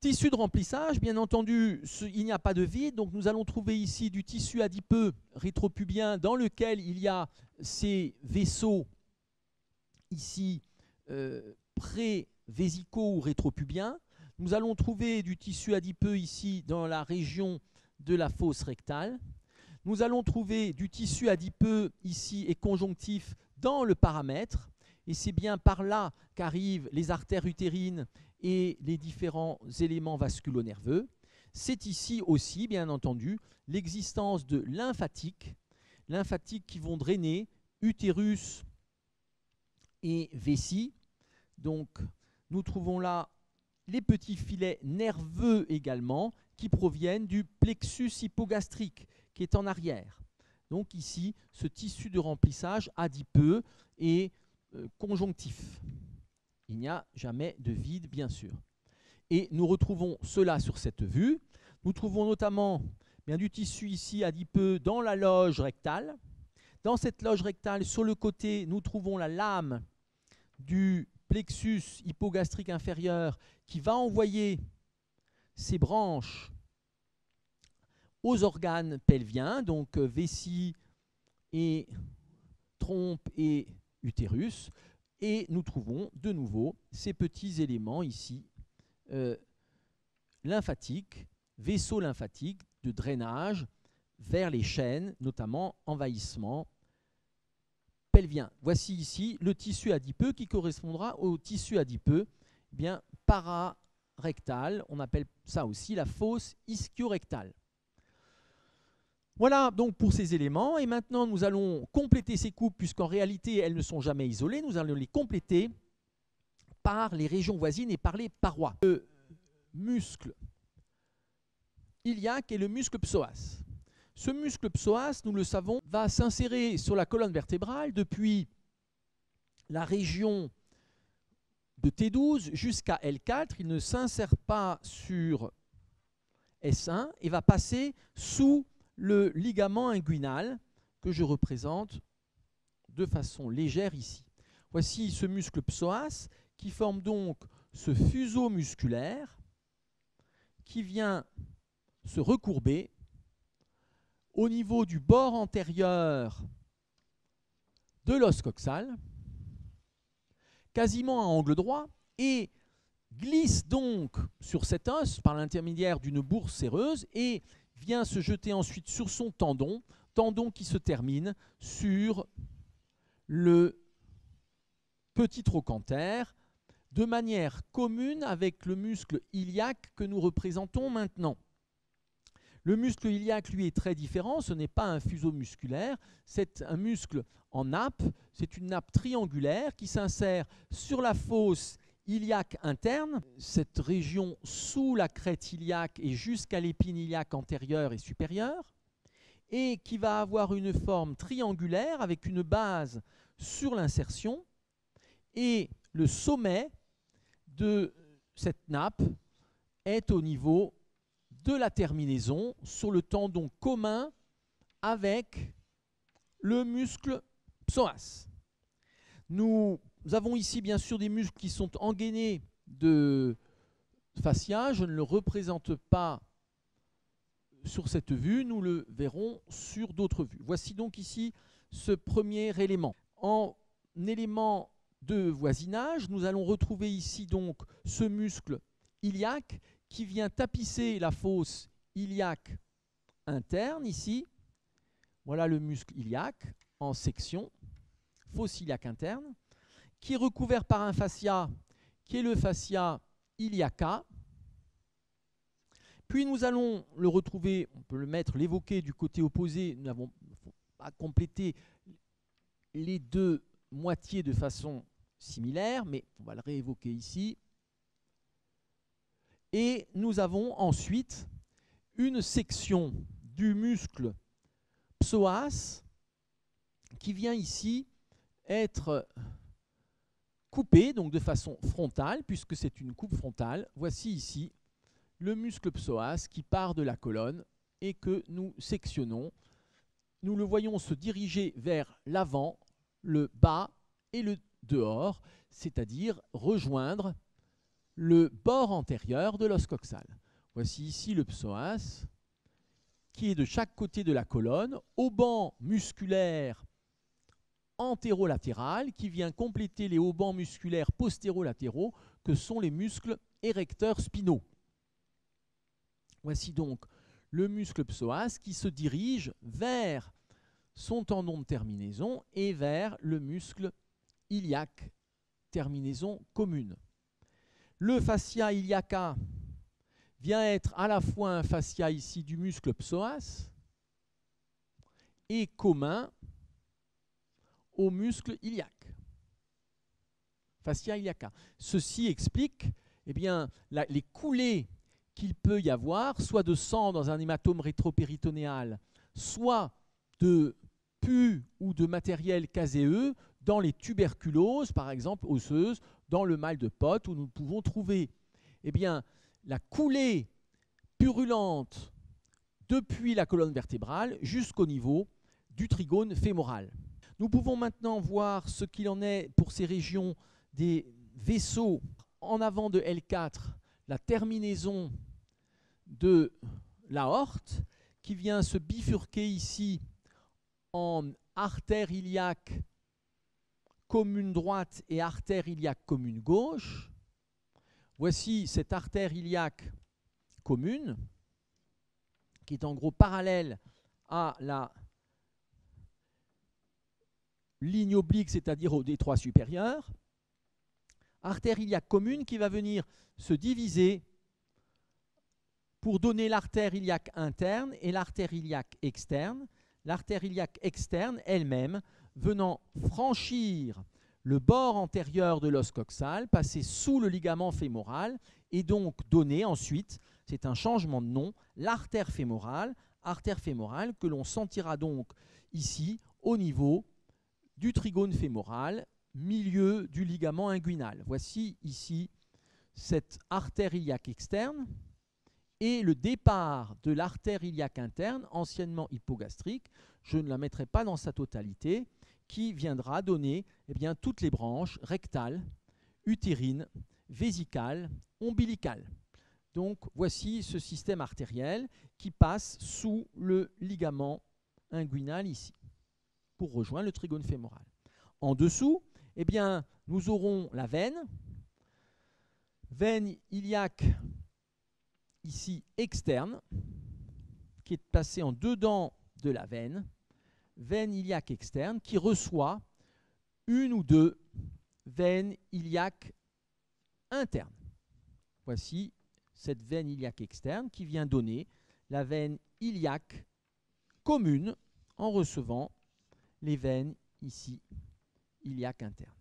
Tissu de remplissage, bien entendu, il n'y a pas de vide, donc nous allons trouver ici du tissu adipeux rétropubien dans lequel il y a ces vaisseaux ici pré-vésicaux ou rétropubiens. Nous allons trouver du tissu adipeux ici dans la région de la fosse rectale. Nous allons trouver du tissu adipeux ici et conjonctif dans le paramètre. Et c'est bien par là qu'arrivent les artères utérines et les différents éléments vasculo-nerveux. C'est ici aussi, bien entendu, l'existence de lymphatiques qui vont drainer utérus et vessie. Donc, nous trouvons là les petits filets nerveux également qui proviennent du plexus hypogastrique qui est en arrière. Donc ici, ce tissu de remplissage adipeux et conjonctif. Il n'y a jamais de vide, bien sûr. Et nous retrouvons cela sur cette vue. Nous trouvons notamment bien du tissu ici adipeux dans la loge rectale. Dans cette loge rectale, sur le côté, nous trouvons la lame du plexus hypogastrique inférieur qui va envoyer ses branches aux organes pelviens, donc vessie et trompe et utérus. Et nous trouvons de nouveau ces petits éléments ici, lymphatiques, vaisseaux lymphatiques de drainage vers les chaînes, notamment envahissement pelvien. Voici ici le tissu adipeux qui correspondra au tissu adipeux bien pararectal. On appelle ça aussi la fosse ischio-rectale. Voilà donc pour ces éléments. Et maintenant, nous allons compléter ces coupes, puisqu'en réalité, elles ne sont jamais isolées. Nous allons les compléter par les régions voisines et par les parois. Le muscle iliaque et le muscle psoas. Ce muscle psoas, nous le savons, va s'insérer sur la colonne vertébrale depuis la région de T12 jusqu'à L4, il ne s'insère pas sur S1 et va passer sous le ligament inguinal que je représente de façon légère ici. Voici ce muscle psoas qui forme donc ce fuseau musculaire qui vient se recourber au niveau du bord antérieur de l'os coxal, quasiment à angle droit, et glisse donc sur cet os par l'intermédiaire d'une bourse séreuse et vient se jeter ensuite sur son tendon, tendon qui se termine sur le petit trochanter, de manière commune avec le muscle iliaque que nous représentons maintenant. Le muscle iliaque, lui, est très différent. Ce n'est pas un fuseau musculaire, c'est un muscle en nappe. C'est une nappe triangulaire qui s'insère sur la fosse iliaque interne, cette région sous la crête iliaque et jusqu'à l'épine iliaque antérieure et supérieure, et qui va avoir une forme triangulaire avec une base sur l'insertion, et le sommet de cette nappe est au niveau de la terminaison sur le tendon commun avec le muscle psoas. Nous avons ici bien sûr des muscles qui sont engainés de fascia. Je ne le représente pas sur cette vue, nous le verrons sur d'autres vues. Voici donc ici ce premier élément. En élément de voisinage, nous allons retrouver ici donc ce muscle iliaque qui vient tapisser la fosse iliaque interne ici. Voilà le muscle iliaque en section, fosse iliaque interne, qui est recouvert par un fascia qui est le fascia iliaca. Puis nous allons le retrouver, on peut le mettre, l'évoquer du côté opposé. Nous n'avons pas complété les deux moitiés de façon similaire, mais on va le réévoquer ici. Et nous avons ensuite une section du muscle psoas qui vient ici être coupée, donc de façon frontale, puisque c'est une coupe frontale. Voici ici le muscle psoas qui part de la colonne et que nous sectionnons. Nous le voyons se diriger vers l'avant, le bas et le dehors, c'est-à-dire rejoindre le bord antérieur de l'os coxal. Voici ici le psoas qui est de chaque côté de la colonne, auban musculaire antérolatéral qui vient compléter les haubans musculaires postérolatéraux que sont les muscles érecteurs spinaux. Voici donc le muscle psoas qui se dirige vers son tendon de terminaison et vers le muscle iliaque, terminaison commune. Le fascia iliaca vient être à la fois un fascia ici du muscle psoas et commun au muscle iliaque. Fascia iliaca. Ceci explique les coulées qu'il peut y avoir, soit de sang dans un hématome rétropéritonéal, soit de pus ou de matériel caséeux dans les tuberculoses, par exemple osseuses, dans le mal de Pott, où nous pouvons trouver la coulée purulente depuis la colonne vertébrale jusqu'au niveau du trigone fémoral. Nous pouvons maintenant voir ce qu'il en est pour ces régions des vaisseaux en avant de L4, la terminaison de l'aorte qui vient se bifurquer ici en artère iliaque commune droite et artère iliaque commune gauche. Voici cette artère iliaque commune qui est en gros parallèle à la ligne oblique, c'est-à-dire au détroit supérieur. Artère iliaque commune qui va venir se diviser pour donner l'artère iliaque interne et l'artère iliaque externe. L'artère iliaque externe elle-même venant franchir le bord antérieur de l'os coxal, passer sous le ligament fémoral et donc donner ensuite, c'est un changement de nom, l'artère fémorale que l'on sentira donc ici au niveau du trigone fémoral milieu du ligament inguinal. Voici ici cette artère iliaque externe et le départ de l'artère iliaque interne, anciennement hypogastrique, je ne la mettrai pas dans sa totalité, qui viendra donner toutes les branches rectales, utérines, vésicales, ombilicales. Donc voici ce système artériel qui passe sous le ligament inguinal ici, pour rejoindre le trigone fémoral. En dessous, nous aurons la veine iliaque ici externe, qui est placée en dedans de la veine iliaque externe, qui reçoit une ou deux veines iliaques internes. Voici cette veine iliaque externe qui vient donner la veine iliaque commune en recevant les veines ici iliaques internes.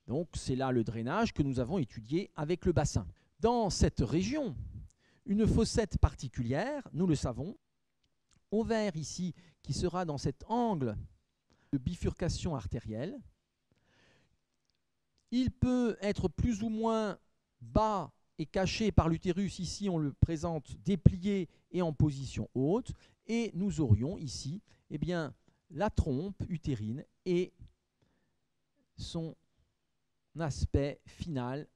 Donc c'est là le drainage que nous avons étudié avec le bassin. Dans cette région, une fossette particulière, nous le savons, ovaire ici, qui sera dans cet angle de bifurcation artérielle. Il peut être plus ou moins bas et caché par l'utérus. Ici, on le présente déplié et en position haute. Et nous aurions ici la trompe utérine et son aspect final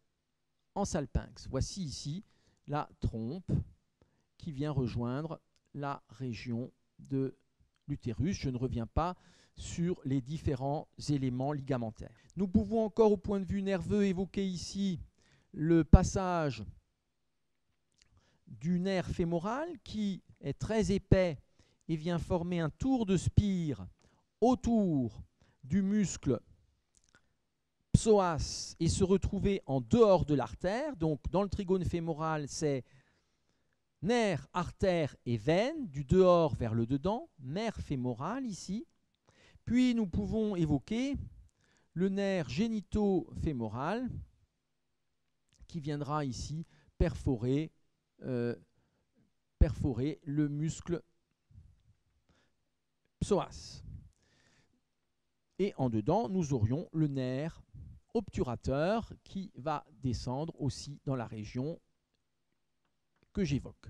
en salpinx. Voici ici la trompe qui vient rejoindre la région de l'utérus. Je ne reviens pas sur les différents éléments ligamentaires. Nous pouvons encore, au point de vue nerveux, évoquer ici le passage du nerf fémoral qui est très épais et vient former un tour de spire autour du muscle psoas et se retrouver en dehors de l'artère. Donc dans le trigone fémoral, c'est nerf, artère et veine, du dehors vers le dedans, nerf fémoral ici. Puis nous pouvons évoquer le nerf génito-fémoral qui viendra ici perforer le muscle psoas. Et en dedans, nous aurions le nerf obturateur qui va descendre aussi dans la région que j'évoque.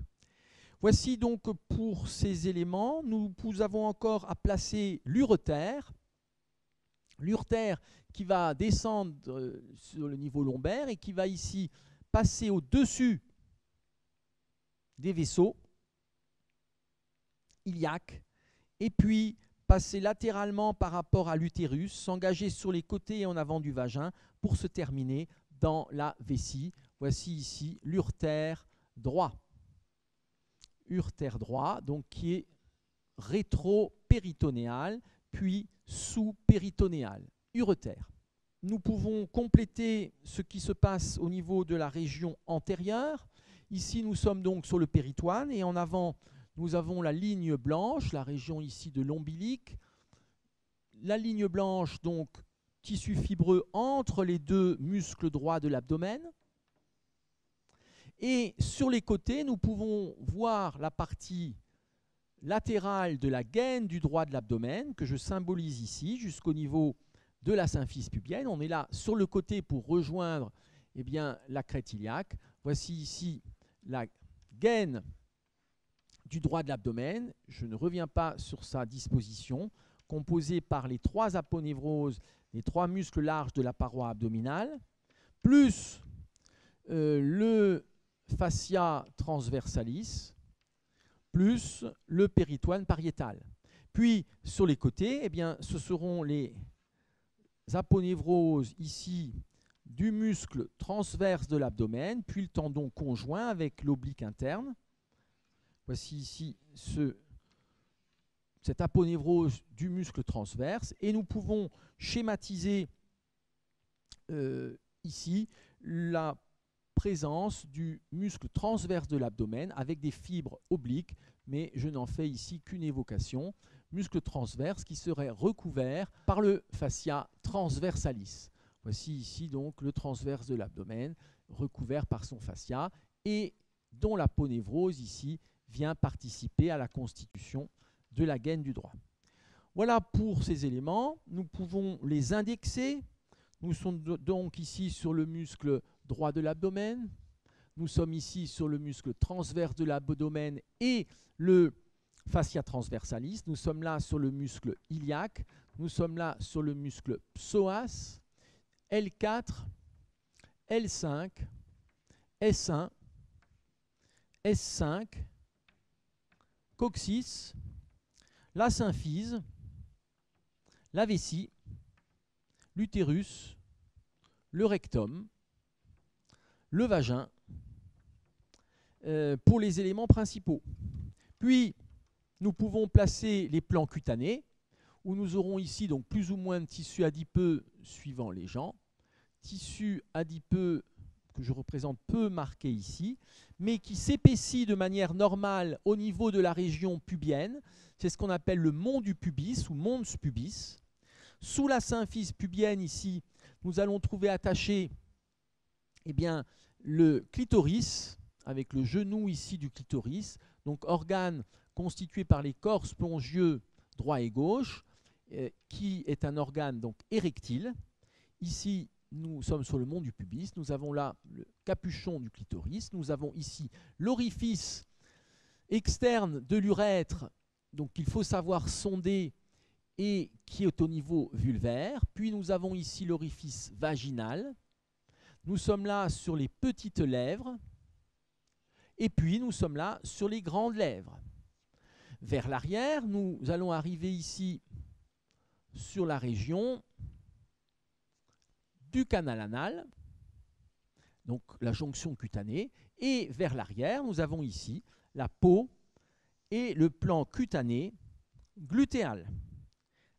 Voici donc pour ces éléments. Nous avons encore à placer l'uretère. L'uretère qui va descendre sur le niveau lombaire et qui va ici passer au-dessus des vaisseaux iliaques et puis passer latéralement par rapport à l'utérus, s'engager sur les côtés et en avant du vagin pour se terminer dans la vessie. Voici ici l'uretère droit. Uretère droit, donc qui est rétro-péritonéal, puis sous-péritonéal. Uretère. Nous pouvons compléter ce qui se passe au niveau de la région antérieure. Ici, nous sommes donc sur le péritoine et en avant, nous avons la ligne blanche, la région ici de l'ombilic. La ligne blanche, donc, tissu fibreux entre les deux muscles droits de l'abdomen. Et sur les côtés, nous pouvons voir la partie latérale de la gaine du droit de l'abdomen, que je symbolise ici, jusqu'au niveau de la symphyse pubienne. On est là sur le côté pour rejoindre la crête iliaque. Voici ici la gaine du droit de l'abdomen. Je ne reviens pas sur sa disposition, composée par les trois aponevroses, les trois muscles larges de la paroi abdominale, plus le fascia transversalis, plus le péritoine pariétal. Puis, sur les côtés, ce seront les aponevroses ici du muscle transverse de l'abdomen, puis le tendon conjoint avec l'oblique interne. Voici ici cette aponévrose du muscle transverse. Et nous pouvons schématiser ici la présence du muscle transverse de l'abdomen avec des fibres obliques, mais je n'en fais ici qu'une évocation. Muscle transverse qui serait recouvert par le fascia transversalis. Voici ici donc le transverse de l'abdomen recouvert par son fascia et dont l'aponévrose ici vient participer à la constitution de la gaine du droit. Voilà pour ces éléments. Nous pouvons les indexer. Nous sommes donc ici sur le muscle droit de l'abdomen. Nous sommes ici sur le muscle transverse de l'abdomen et le fascia transversalis. Nous sommes là sur le muscle iliaque. Nous sommes là sur le muscle psoas, L4, L5, S1, S5, coccyx, la symphyse, la vessie, l'utérus, le rectum, le vagin, pour les éléments principaux. Puis, nous pouvons placer les plans cutanés, où nous aurons ici donc plus ou moins de tissu adipeux suivant les gens. Tissu adipeux que je représente peu marqué ici, mais qui s'épaissit de manière normale au niveau de la région pubienne. C'est ce qu'on appelle le mont du pubis ou mons pubis. Sous la symphyse pubienne ici, nous allons trouver attaché le clitoris, avec le genou ici du clitoris, donc organe constitué par les corps spongieux droit et gauche, qui est un organe donc érectile. Ici, nous sommes sur le mont du pubis, nous avons là le capuchon du clitoris, nous avons ici l'orifice externe de l'urètre, donc il faut savoir sonder et qui est au niveau vulvaire. Puis nous avons ici l'orifice vaginal. Nous sommes là sur les petites lèvres. Et puis nous sommes là sur les grandes lèvres. Vers l'arrière, nous allons arriver ici sur la région du canal anal, donc la jonction cutanée. Et vers l'arrière, nous avons ici la peau et le plan cutané glutéal,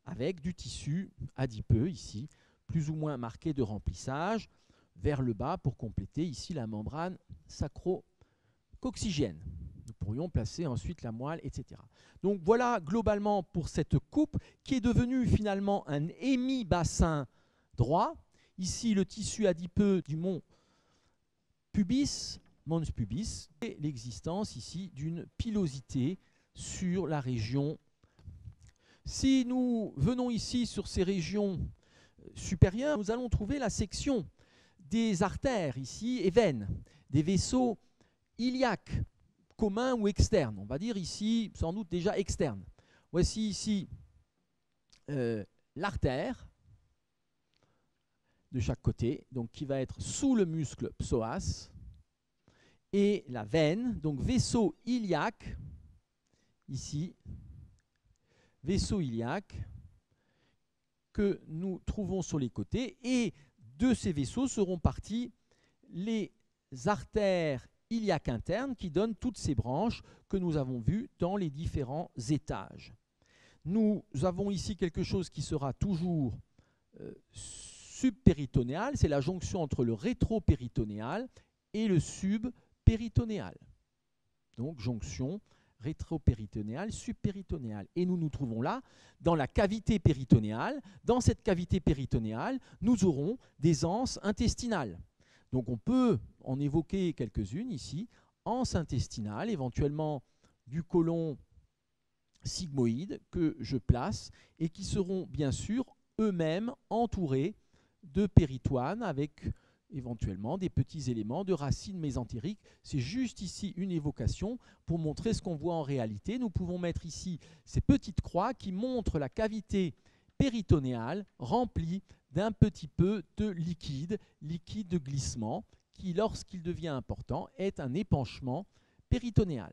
avec du tissu adipeux ici, plus ou moins marqué de remplissage, vers le bas pour compléter ici la membrane sacro-coccygienne. Nous pourrions placer ensuite la moelle, etc. Donc voilà globalement pour cette coupe qui est devenue finalement un hémibassin droit. Ici le tissu adipeux du mons pubis, et l'existence ici d'une pilosité sur la région. Si nous venons ici sur ces régions supérieures, nous allons trouver la section des artères ici et veines, des vaisseaux iliaques, communs ou externes. On va dire ici, sans doute déjà externes. Voici ici l'artère de chaque côté, donc qui va être sous le muscle psoas, et la veine, donc vaisseau iliaque, ici, vaisseau iliaque, que nous trouvons sur les côtés, et de ces vaisseaux seront partis les artères iliaques internes qui donnent toutes ces branches que nous avons vues dans les différents étages. Nous avons ici quelque chose qui sera toujours subpéritonéal, c'est la jonction entre le rétropéritonéal et le subpéritonéal. Donc jonction rétropéritonéale, subpéritonéale. Et nous nous trouvons là dans la cavité péritonéale. Dans cette cavité péritonéale, nous aurons des anses intestinales. Donc on peut en évoquer quelques-unes ici. Anses intestinales, éventuellement du côlon sigmoïde que je place et qui seront bien sûr eux-mêmes entourés de péritoine avec éventuellement des petits éléments de racines mésentériques. C'est juste ici une évocation pour montrer ce qu'on voit en réalité. Nous pouvons mettre ici ces petites croix qui montrent la cavité péritonéale remplie d'un petit peu de liquide de glissement, qui, lorsqu'il devient important, est un épanchement péritonéal.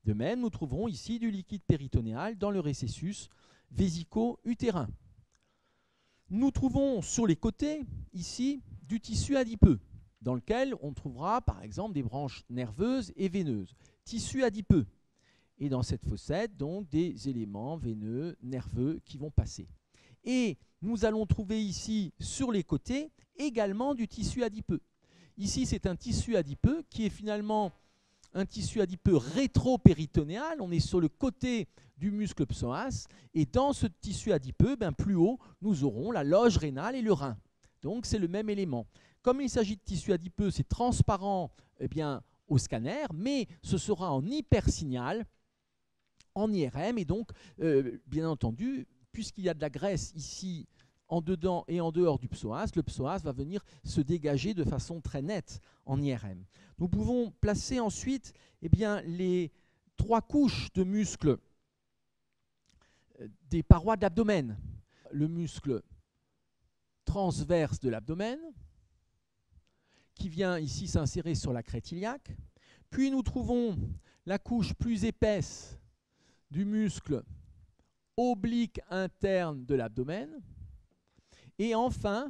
De même, nous trouverons ici du liquide péritonéal dans le récessus vésico-utérin. Nous trouvons sur les côtés, ici, du tissu adipeux, dans lequel on trouvera par exemple des branches nerveuses et veineuses. Tissu adipeux. Et dans cette fossette, donc, des éléments veineux, nerveux qui vont passer. Et nous allons trouver ici, sur les côtés, également du tissu adipeux. Ici, c'est un tissu adipeux qui est finalement un tissu adipeux rétropéritonéal. On est sur le côté du muscle psoas. Et dans ce tissu adipeux, plus haut, nous aurons la loge rénale et le rein. Donc, c'est le même élément. Comme il s'agit de tissu adipeux, c'est transparent au scanner, mais ce sera en hypersignal en IRM. Et donc, bien entendu, puisqu'il y a de la graisse ici en dedans et en dehors du psoas, le psoas va venir se dégager de façon très nette en IRM. Nous pouvons placer ensuite les 3 couches de muscles des parois de l'abdomen. Le muscle transverse de l'abdomen, qui vient ici s'insérer sur la crête iliaque. Puis nous trouvons la couche plus épaisse du muscle oblique interne de l'abdomen. Et enfin,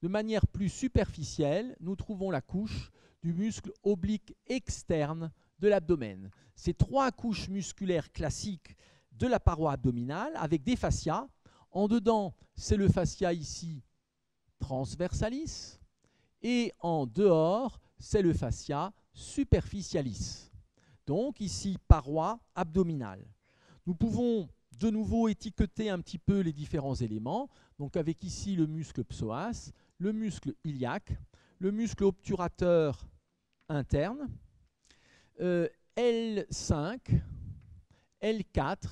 de manière plus superficielle, nous trouvons la couche du muscle oblique externe de l'abdomen. Ces 3 couches musculaires classiques de la paroi abdominale avec des fascias. En dedans, c'est le fascia ici transversalis et en dehors, c'est le fascia superficialis. Donc ici, paroi abdominale. Nous pouvons de nouveau étiqueter un petit peu les différents éléments. Donc avec ici le muscle psoas, le muscle iliaque, le muscle obturateur interne, L5, L4,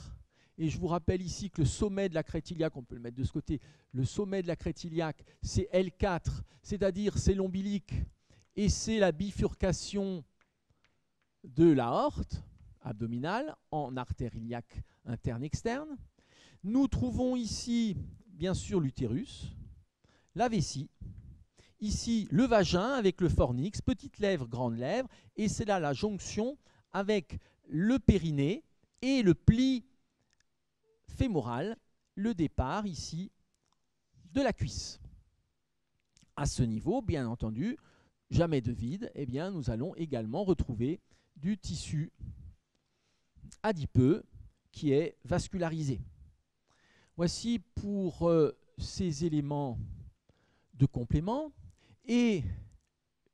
et je vous rappelle ici que le sommet de la crête iliaque, on peut le mettre de ce côté, le sommet de la crête iliaque, c'est L4, c'est-à-dire c'est l'ombilique et c'est la bifurcation de l'aorte abdominale en artère iliaque interne-externe. Nous trouvons ici, bien sûr, l'utérus, la vessie, ici le vagin avec le fornix, petite lèvre, grande lèvre, et c'est là la jonction avec le périnée et le pli fémoral, le départ ici de la cuisse. À ce niveau, bien entendu, jamais de vide, nous allons également retrouver du tissu adipeux qui est vascularisé. Voici pour ces éléments de complément. Et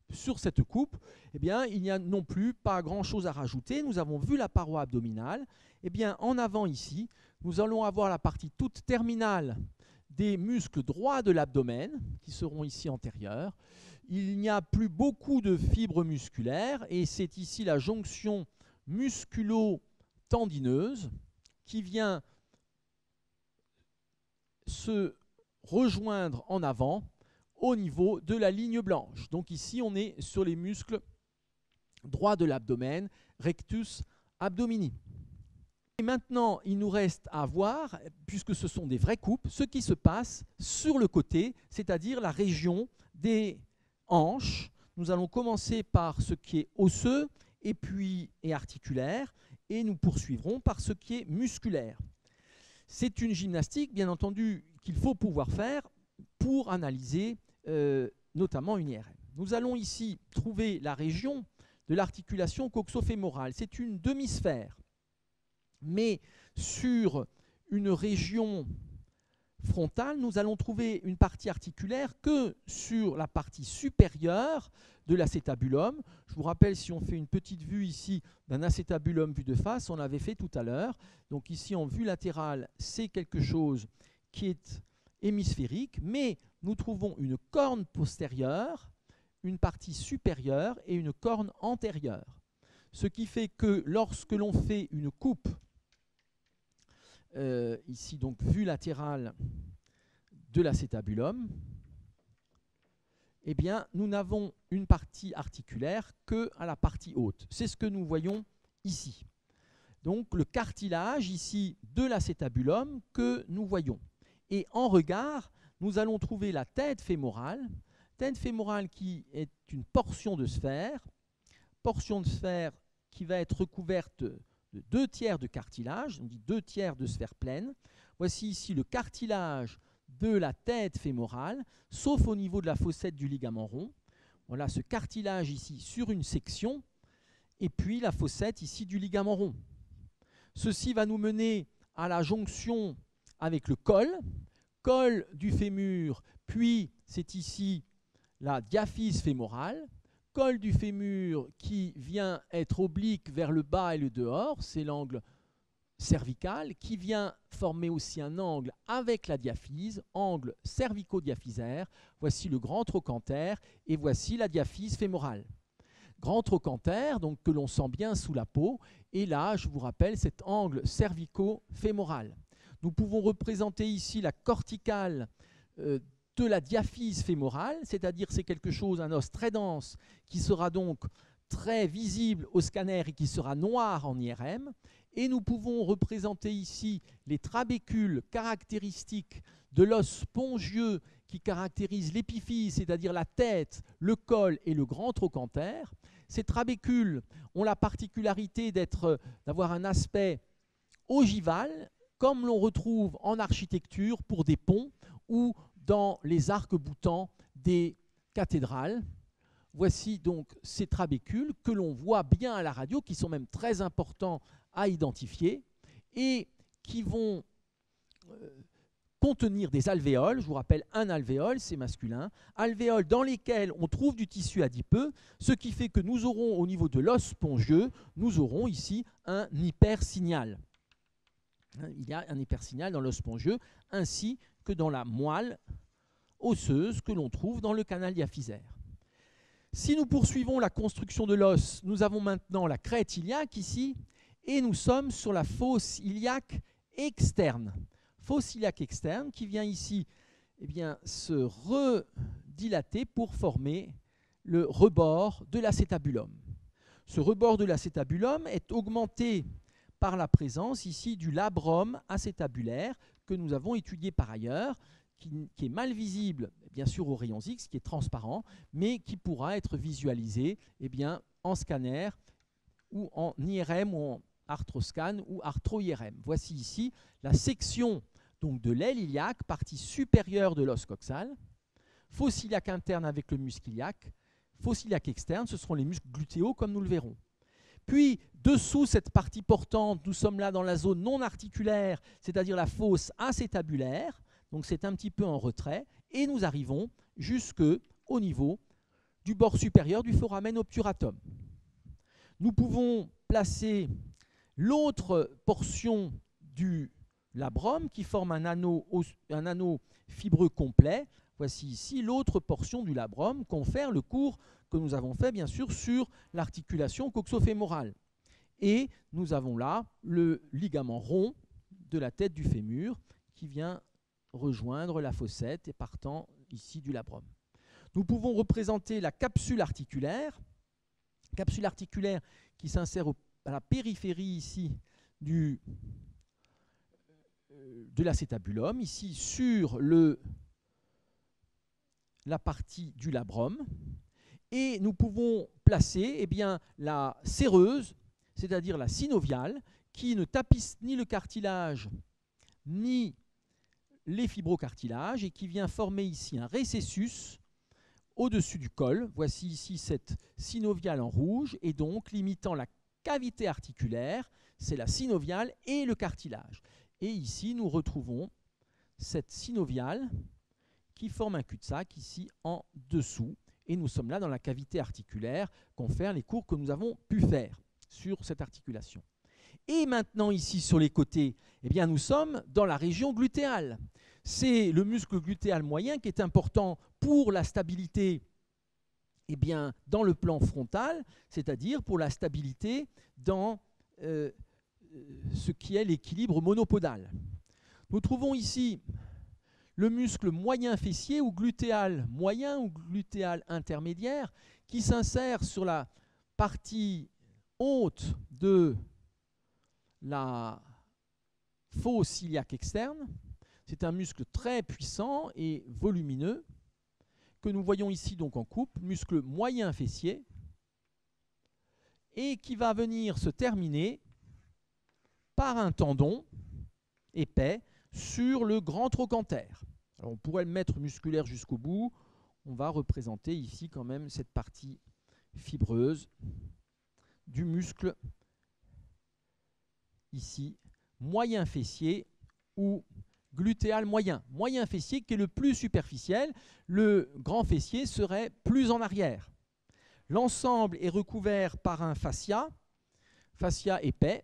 sur cette coupe, il n'y a non plus pas grand-chose à rajouter. Nous avons vu la paroi abdominale. En avant ici, nous allons avoir la partie toute terminale des muscles droits de l'abdomen, qui seront ici antérieurs. Il n'y a plus beaucoup de fibres musculaires, et c'est ici la jonction musculo-tendineuse qui vient se rejoindre en avant au niveau de la ligne blanche. Donc ici, on est sur les muscles droits de l'abdomen, rectus abdomini. Et maintenant, il nous reste à voir, puisque ce sont des vraies coupes, ce qui se passe sur le côté, c'est-à-dire la région des hanches. Nous allons commencer par ce qui est osseux et articulaire, et nous poursuivrons par ce qui est musculaire. C'est une gymnastique, bien entendu, qu'il faut pouvoir faire pour analyser notamment une IRM. Nous allons ici trouver la région de l'articulation coxo-fémorale. C'est une demi-sphère, mais sur une région frontale, nous allons trouver une partie articulaire que sur la partie supérieure de l'acétabulum. Je vous rappelle, si on fait une petite vue ici d'un acétabulum vu de face, on l'avait fait tout à l'heure. Donc ici, en vue latérale, c'est quelque chose qui est hémisphérique, mais nous trouvons une corne postérieure, une partie supérieure et une corne antérieure. Ce qui fait que lorsque l'on fait une coupe, ici donc vue latérale de l'acétabulum, nous n'avons une partie articulaire qu'à la partie haute. C'est ce que nous voyons ici. Donc le cartilage ici de l'acétabulum que nous voyons. Et en regard, nous allons trouver la tête fémorale qui est une portion de sphère qui va être recouverte de 2/3 de cartilage, on dit 2/3 de sphère pleine. Voici ici le cartilage de la tête fémorale, sauf au niveau de la fossette du ligament rond. Voilà ce cartilage ici sur une section, et puis la fossette ici du ligament rond. Ceci va nous mener à la jonction avec le col du fémur, puis c'est ici la diaphyse fémorale, col du fémur qui vient être oblique vers le bas et le dehors, c'est l'angle cervical, qui vient former aussi un angle avec la diaphyse, angle cervico-diaphysaire. Voici le grand trochanter et voici la diaphyse fémorale. grand trochanter, donc que l'on sent bien sous la peau. Et là, je vous rappelle cet angle cervico-fémoral. Nous pouvons représenter ici la corticale de la diaphyse fémorale, c'est-à-dire c'est quelque chose, un os très dense, qui sera donc très visible au scanner et qui sera noir en IRM. Et nous pouvons représenter ici les trabécules caractéristiques de l'os spongieux qui caractérise l'épiphyse, c'est-à-dire la tête, le col et le grand trochanter. Ces trabécules ont la particularité d'avoir un aspect ogival, comme l'on retrouve en architecture pour des ponts ou dans les arcs-boutants des cathédrales. Voici donc ces trabécules que l'on voit bien à la radio, qui sont même très importants à identifier et qui vont contenir des alvéoles. Je vous rappelle, un alvéole, c'est masculin. Alvéoles dans lesquels on trouve du tissu adipeux, ce qui fait que nous aurons au niveau de l'os spongieux, nous aurons ici un hypersignal. Il y a un hypersignal dans l'os spongieux, ainsi que dans la moelle osseuse que l'on trouve dans le canal diaphysaire. Si nous poursuivons la construction de l'os, nous avons maintenant la crête iliaque ici, et nous sommes sur la fosse iliaque externe. Fosse iliaque externe qui vient ici se redilater pour former le rebord de l'acétabulum. Ce rebord de l'acétabulum est augmenté par la présence ici du labrum acétabulaire que nous avons étudié par ailleurs, qui est mal visible bien sûr aux rayons X, qui est transparent, mais qui pourra être visualisé en scanner ou en IRM ou en arthroscan ou arthro-IRM. Voici ici la section donc, de l'aile iliaque, partie supérieure de l'os coxal, fosse iliaque interne avec le muscle iliaque, fosse iliaque externe, ce seront les muscles glutéaux comme nous le verrons. Puis, dessous cette partie portante, nous sommes là dans la zone non articulaire, c'est-à-dire la fosse acétabulaire, donc c'est un petit peu en retrait, et nous arrivons jusqu'au niveau du bord supérieur du foramen obturatum. Nous pouvons placer l'autre portion du labrum qui forme un anneau fibreux complet. Voici ici l'autre portion du labrum, confère le cours que nous avons fait bien sûr sur l'articulation coxofémorale. Et nous avons là le ligament rond de la tête du fémur qui vient rejoindre la fossette et partant ici du labrum. Nous pouvons représenter la capsule articulaire qui s'insère à la périphérie ici de l'acétabulum, ici sur la partie du labrum. Et nous pouvons placer la séreuse, c'est-à-dire la synoviale, qui ne tapisse ni le cartilage ni les fibrocartilages et qui vient former ici un récessus au-dessus du col. Voici ici cette synoviale en rouge et donc limitant la cavité articulaire, c'est la synoviale et le cartilage. Et ici, nous retrouvons cette synoviale qui forme un cul-de-sac ici en dessous. Et nous sommes là dans la cavité articulaire, confère les cours que nous avons pu faire sur cette articulation. Et maintenant, ici, sur les côtés, nous sommes dans la région glutéale. C'est le muscle glutéal moyen qui est important pour la stabilité dans le plan frontal, c'est-à-dire pour la stabilité dans ce qui est l'équilibre monopodal. Nous trouvons ici le muscle moyen fessier ou glutéal moyen ou glutéal intermédiaire qui s'insère sur la partie haute de la fosse iliaque externe. C'est un muscle très puissant et volumineux que nous voyons ici donc en coupe, muscle moyen fessier, et qui va venir se terminer par un tendon épais sur le grand trochanter. Alors on pourrait le mettre musculaire jusqu'au bout. On va représenter ici quand même cette partie fibreuse du muscle ici, moyen fessier ou glutéal moyen. Moyen fessier qui est le plus superficiel, le grand fessier serait plus en arrière. L'ensemble est recouvert par un fascia épais,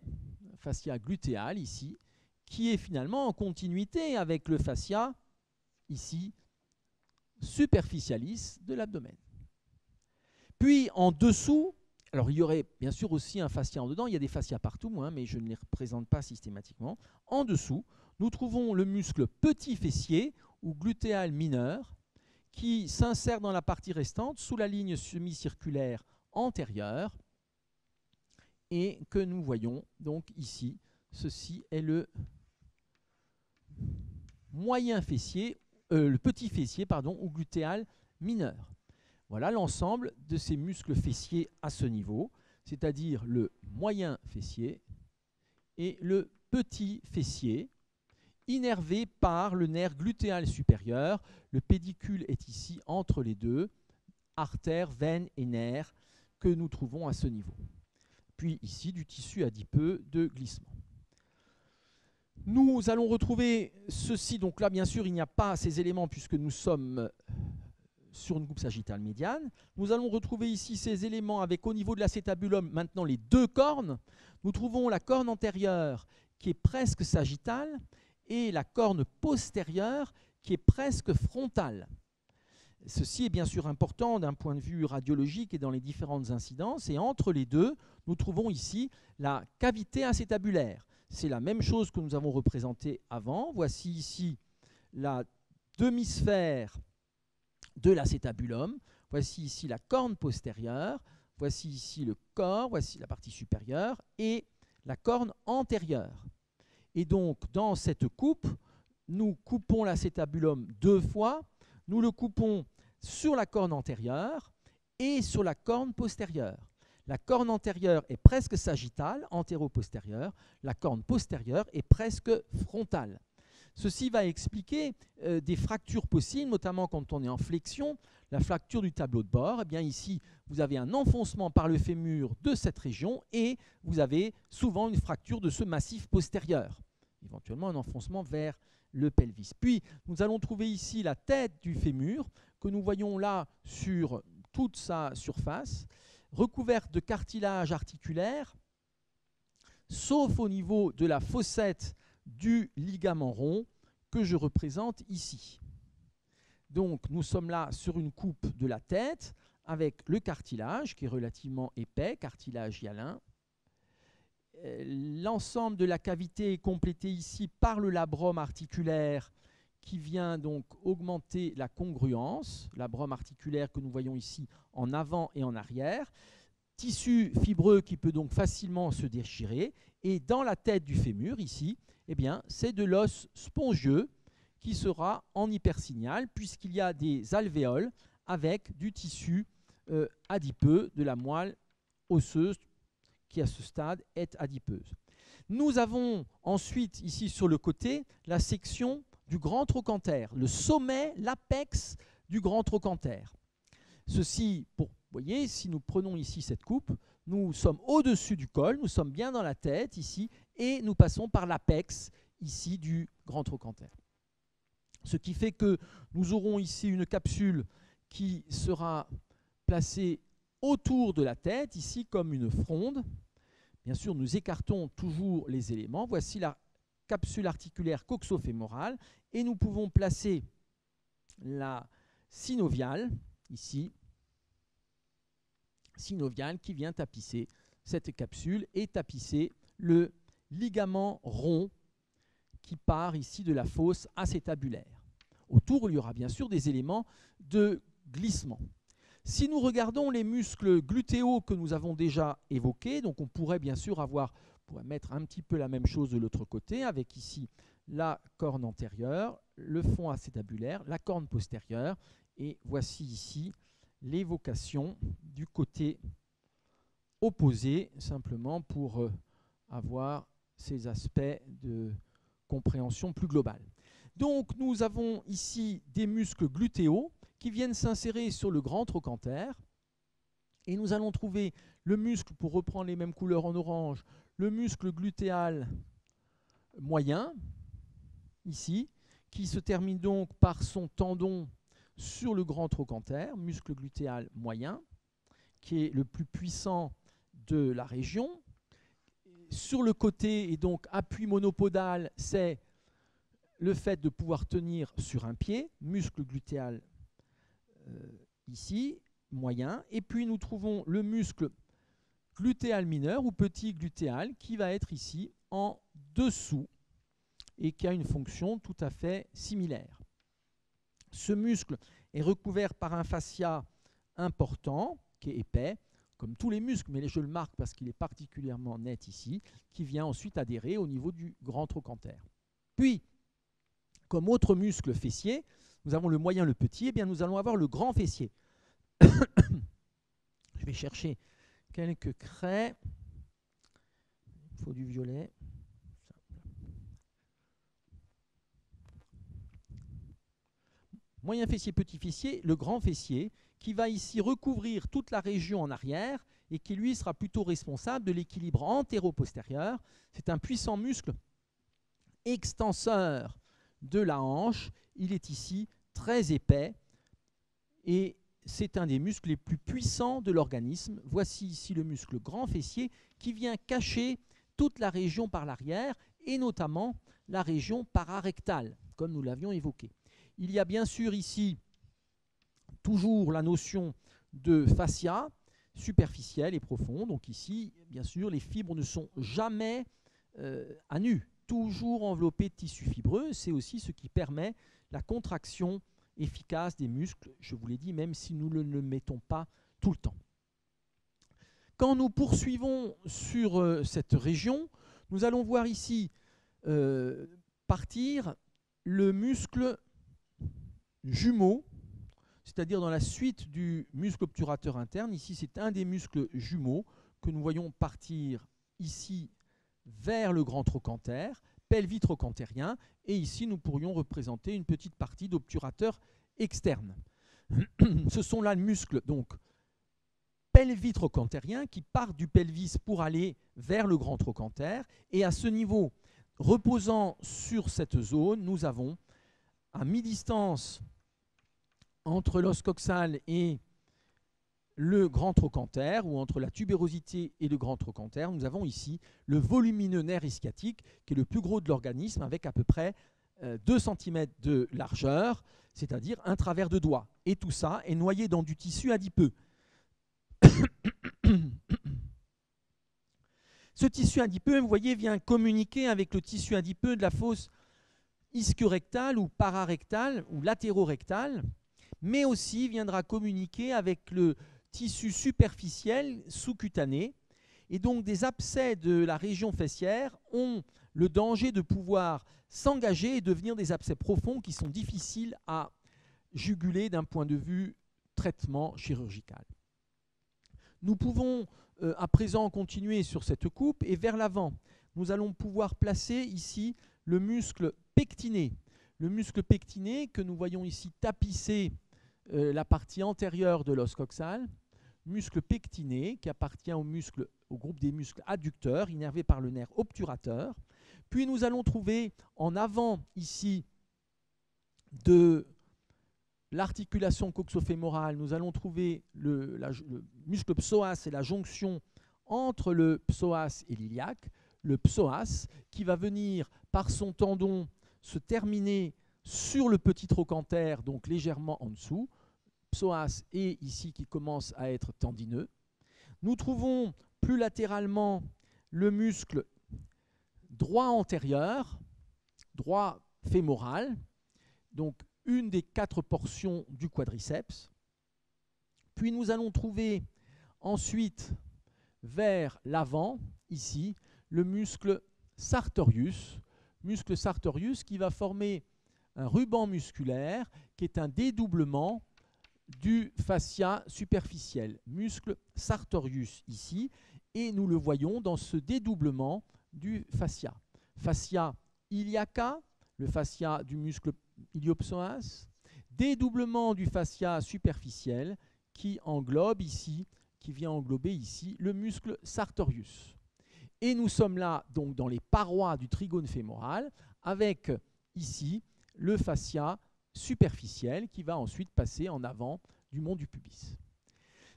fascia glutéal ici, qui est finalement en continuité avec le fascia ici superficialis de l'abdomen. Puis en dessous Alors, il y aurait bien sûr aussi un fascia en dedans. Il y a des fascias partout, hein, mais je ne les représente pas systématiquement. En dessous, nous trouvons le muscle petit fessier ou glutéal mineur qui s'insère dans la partie restante sous la ligne semi-circulaire antérieure et que nous voyons donc ici. Ceci est le moyen fessier, le petit fessier pardon, ou glutéal mineur. Voilà l'ensemble de ces muscles fessiers à ce niveau, c'est-à-dire le moyen fessier et le petit fessier, innervé par le nerf glutéal supérieur. Le pédicule est ici entre les deux, artères, veines et nerfs que nous trouvons à ce niveau. Puis ici, du tissu adipeux de glissement. Nous allons retrouver ceci, donc là bien sûr il n'y a pas ces éléments puisque nous sommes sur une coupe sagittale médiane. Nous allons retrouver ici ces éléments avec au niveau de l'acétabulum maintenant les deux cornes. Nous trouvons la corne antérieure qui est presque sagittale et la corne postérieure qui est presque frontale. Ceci est bien sûr important d'un point de vue radiologique et dans les différentes incidences. Et entre les deux, nous trouvons ici la cavité acétabulaire. C'est la même chose que nous avons représenté avant. Voici ici la demi-sphère de l'acétabulum. Voici ici la corne postérieure. Voici ici le corps. Voici la partie supérieure et la corne antérieure. Et donc, dans cette coupe, nous coupons l'acétabulum deux fois. Nous le coupons sur la corne antérieure et sur la corne postérieure. La corne antérieure est presque sagittale, antéro-postérieure. La corne postérieure est presque frontale. Ceci va expliquer des fractures possibles, notamment quand on est en flexion. La fracture du tableau de bord, eh bien ici, vous avez un enfoncement par le fémur de cette région et vous avez souvent une fracture de ce massif postérieur. Éventuellement un enfoncement vers le pelvis. Puis, nous allons trouver ici la tête du fémur, que nous voyons là sur toute sa surface, recouverte de cartilage articulaire, sauf au niveau de la fossette du ligament rond que je représente ici. Donc, nous sommes là sur une coupe de la tête avec le cartilage qui est relativement épais, cartilage hyalin. L'ensemble de la cavité est complété ici par le labrum articulaire qui vient donc augmenter la congruence, labrum articulaire que nous voyons ici en avant et en arrière, tissu fibreux qui peut donc facilement se déchirer, et dans la tête du fémur ici, eh bien, c'est de l'os spongieux qui sera en hypersignal puisqu'il y a des alvéoles avec du tissu adipeux de la moelle osseuse qui à ce stade est adipeuse. Nous avons ensuite ici sur le côté la section du grand trochanter, le sommet, l'apex du grand trochanter. Ceci, vous voyez, si nous prenons ici cette coupe, nous sommes au-dessus du col, nous sommes bien dans la tête ici, et nous passons par l'apex ici du grand trochanter. Ce qui fait que nous aurons ici une capsule qui sera placée autour de la tête, ici comme une fronde. Bien sûr, nous écartons toujours les éléments. Voici la capsule articulaire coxofémorale et nous pouvons placer la synoviale, ici, synoviale qui vient tapisser cette capsule et tapisser le ligament rond qui part ici de la fosse acétabulaire. Autour, il y aura bien sûr des éléments de glissement. Si nous regardons les muscles glutéaux que nous avons déjà évoqués, donc on pourrait bien sûr on pourrait mettre un petit peu la même chose de l'autre côté, avec ici la corne antérieure, le fond acétabulaire, la corne postérieure, et voici ici l'évocation du côté opposé, simplement pour avoir ces aspects de compréhension plus globale. Donc nous avons ici des muscles glutéaux qui viennent s'insérer sur le grand trochanter et nous allons trouver le muscle, pour reprendre les mêmes couleurs en orange, le muscle glutéal moyen, ici, qui se termine donc par son tendon sur le grand trochanter, muscle glutéal moyen, qui est le plus puissant de la région. Sur le côté, et donc appui monopodal, c'est le fait de pouvoir tenir sur un pied, muscle glutéal ici, moyen. Et puis nous trouvons le muscle glutéal mineur ou petit glutéal qui va être ici en dessous et qui a une fonction tout à fait similaire. Ce muscle est recouvert par un fascia important qui est épais, comme tous les muscles, mais je le marque parce qu'il est particulièrement net ici, qui vient ensuite adhérer au niveau du grand trochanter. Puis, comme autre muscle fessier, nous avons le moyen, le petit, et bien nous allons avoir le grand fessier. Je vais chercher quelques craies. Il faut du violet. Moyen fessier, petit fessier, le grand fessier, qui va ici recouvrir toute la région en arrière et qui lui sera plutôt responsable de l'équilibre antéro-postérieur. C'est un puissant muscle extenseur de la hanche. Il est ici très épais et c'est un des muscles les plus puissants de l'organisme. Voici ici le muscle grand fessier qui vient cacher toute la région par l'arrière et notamment la région pararectale, comme nous l'avions évoqué. Il y a bien sûr ici toujours la notion de fascia superficielle et profonde. Donc ici, bien sûr, les fibres ne sont jamais à nu, toujours enveloppées de tissu fibreux. C'est aussi ce qui permet la contraction efficace des muscles, je vous l'ai dit, même si nous ne le mettons pas tout le temps. Quand nous poursuivons sur cette région, nous allons voir ici partir le muscle jumeau, c'est-à-dire dans la suite du muscle obturateur interne. Ici, c'est un des muscles jumeaux que nous voyons partir ici vers le grand trochanter, pelvitrochantérien, et ici, nous pourrions représenter une petite partie d'obturateur externe. Ce sont là le muscle donc pelvitrochantérien qui part du pelvis pour aller vers le grand trochanter, et à ce niveau, reposant sur cette zone, nous avons à mi-distance entre l'os coxal et le grand trochanter, ou entre la tubérosité et le grand trochanter, nous avons ici le volumineux nerf ischiatique, qui est le plus gros de l'organisme, avec à peu près 2 cm de largeur, c'est-à-dire un travers de doigt. Et tout ça est noyé dans du tissu adipeux. Ce tissu adipeux, vous voyez, vient communiquer avec le tissu adipeux de la fosse ischiorectale ou pararectale ou latérorectale, mais aussi viendra communiquer avec le tissu superficiel sous-cutané. Et donc des abcès de la région fessière ont le danger de pouvoir s'engager et devenir des abcès profonds qui sont difficiles à juguler d'un point de vue traitement chirurgical. Nous pouvons à présent continuer sur cette coupe et vers l'avant. Nous allons pouvoir placer ici le muscle pectiné. Le muscle pectiné que nous voyons ici tapisser la partie antérieure de l'os coxal, muscle pectiné qui appartient au groupe des muscles adducteurs innervés par le nerf obturateur. Puis nous allons trouver en avant ici de l'articulation coxofémorale, nous allons trouver le muscle psoas et la jonction entre le psoas et l'iliaque, le psoas qui va venir par son tendon se terminer sur le petit trochanter, donc légèrement en dessous, psoas et ici qui commence à être tendineux. Nous trouvons plus latéralement le muscle droit antérieur, droit fémoral, donc une des 4 portions du quadriceps. Puis nous allons trouver ensuite vers l'avant, ici, le muscle sartorius qui va former un ruban musculaire qui est un dédoublement du fascia superficiel, muscle sartorius ici, et nous le voyons dans ce dédoublement du fascia. Fascia iliaca, le fascia du muscle iliopsoas, dédoublement du fascia superficiel qui englobe ici, qui vient englober ici le muscle sartorius. Et nous sommes là donc dans les parois du trigone fémoral avec ici le fascia superficiel qui va ensuite passer en avant du mont du pubis.